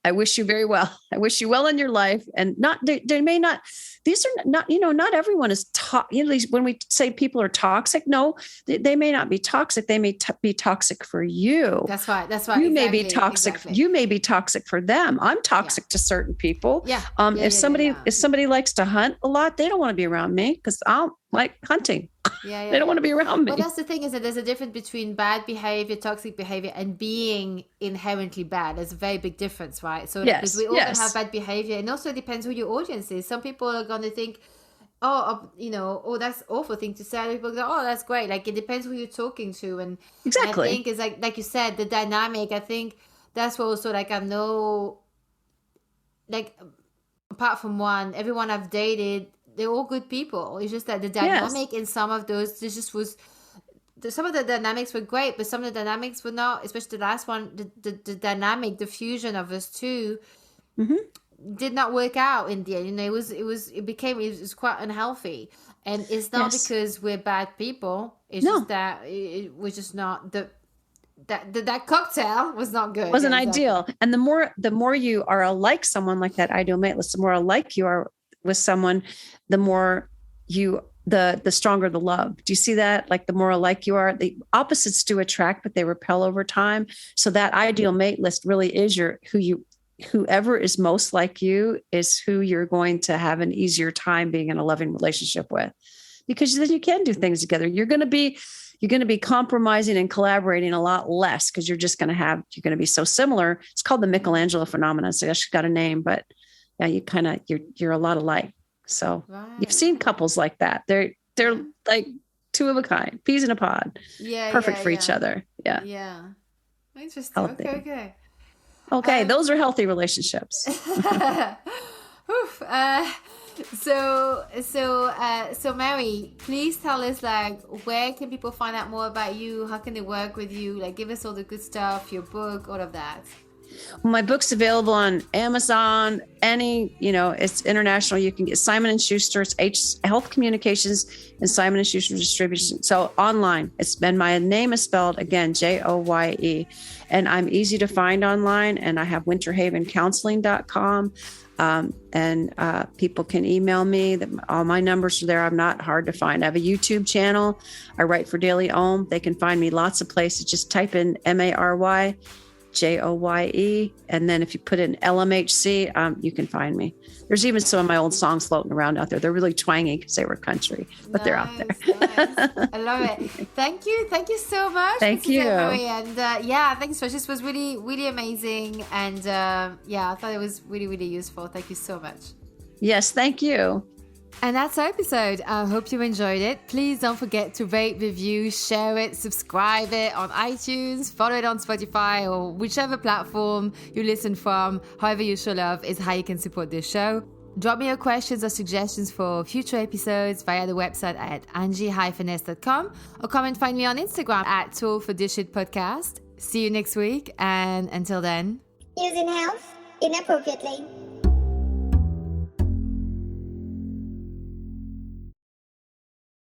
I wish you very well. I wish you well in your life. And they may not, these are not, not everyone is when we say people are toxic, no, they may not be toxic. They may be toxic for you. That's right. You may be toxic. Exactly. You may be toxic for them. I'm toxic to certain people. Yeah. If somebody likes to hunt a lot, they don't want to be around me because I'll like hunting. They don't want to be around me. But that's the thing, is that there's a difference between bad behavior, toxic behavior, and being inherently bad. There's a very big difference, right? So because we all can have bad behavior, and also it depends who your audience is. Some people are going to think, oh, that's awful thing to say. Other people go, oh, that's great. Like, it depends who you're talking to. And exactly. I think it's like you said, the dynamic, I think that's what also, like, I know, like, apart from one, everyone I've dated, they're all good people. It's just that the dynamic in some of those, some of the dynamics were great, but some of the dynamics were not, especially the last one, the dynamic, the fusion of us two did not work out in the end. You know, it was quite unhealthy. And it's not because we're bad people. It's just that it was just not that cocktail was not good. Wasn't ideal. And the more you are alike someone like that ideal mate list, the more alike you are with someone, the more the stronger the love. Do you see that? Like the more alike you are, the opposites do attract, but they repel over time. So that ideal mate list really is whoever is most like you is who you're going to have an easier time being in a loving relationship with, because then you can do things together. You're going to be compromising and collaborating a lot less because you're going to be so similar. It's called the Michelangelo phenomenon. So I actually got a name, but yeah, you're a lot alike. So You've seen couples like that. They're like two of a kind, peas in a pod. Yeah. Perfect for each other. Yeah. Yeah. Interesting. Healthy. Okay. Those are healthy relationships. So Mary, please tell us, like, where can people find out more about you? How can they work with you? Like, give us all the good stuff, your book, all of that. My book's available on Amazon. It's international. You can get Simon & Schuster. It's Health Communications and Simon & Schuster Distribution. So online, my name is spelled again, Joye, and I'm easy to find online. And I have winterhavencounseling.com. And people can email me. All my numbers are there. I'm not hard to find. I have a YouTube channel. I write for Daily Ohm. They can find me lots of places. Just type in MARY. Joye, and then if you put in LMHC, you can find me. There's even some of my old songs floating around out there. They're really twangy because they were country, but they're out there. Nice. I love it. Thank you so much. Thank you. And thanks so much. This was really, really amazing, and I thought it was really, really useful. Thank you so much. Yes, thank you. And that's our episode. I hope you enjoyed it. Please don't forget to rate, review, share it, subscribe it on iTunes, follow it on Spotify, or whichever platform you listen from. However you show love is how you can support this show. Drop me your questions or suggestions for future episodes via the website at angie-ness.com, or come and find me on Instagram at @ToolForThisShitPodcast. See you next week, and until then, using health inappropriately.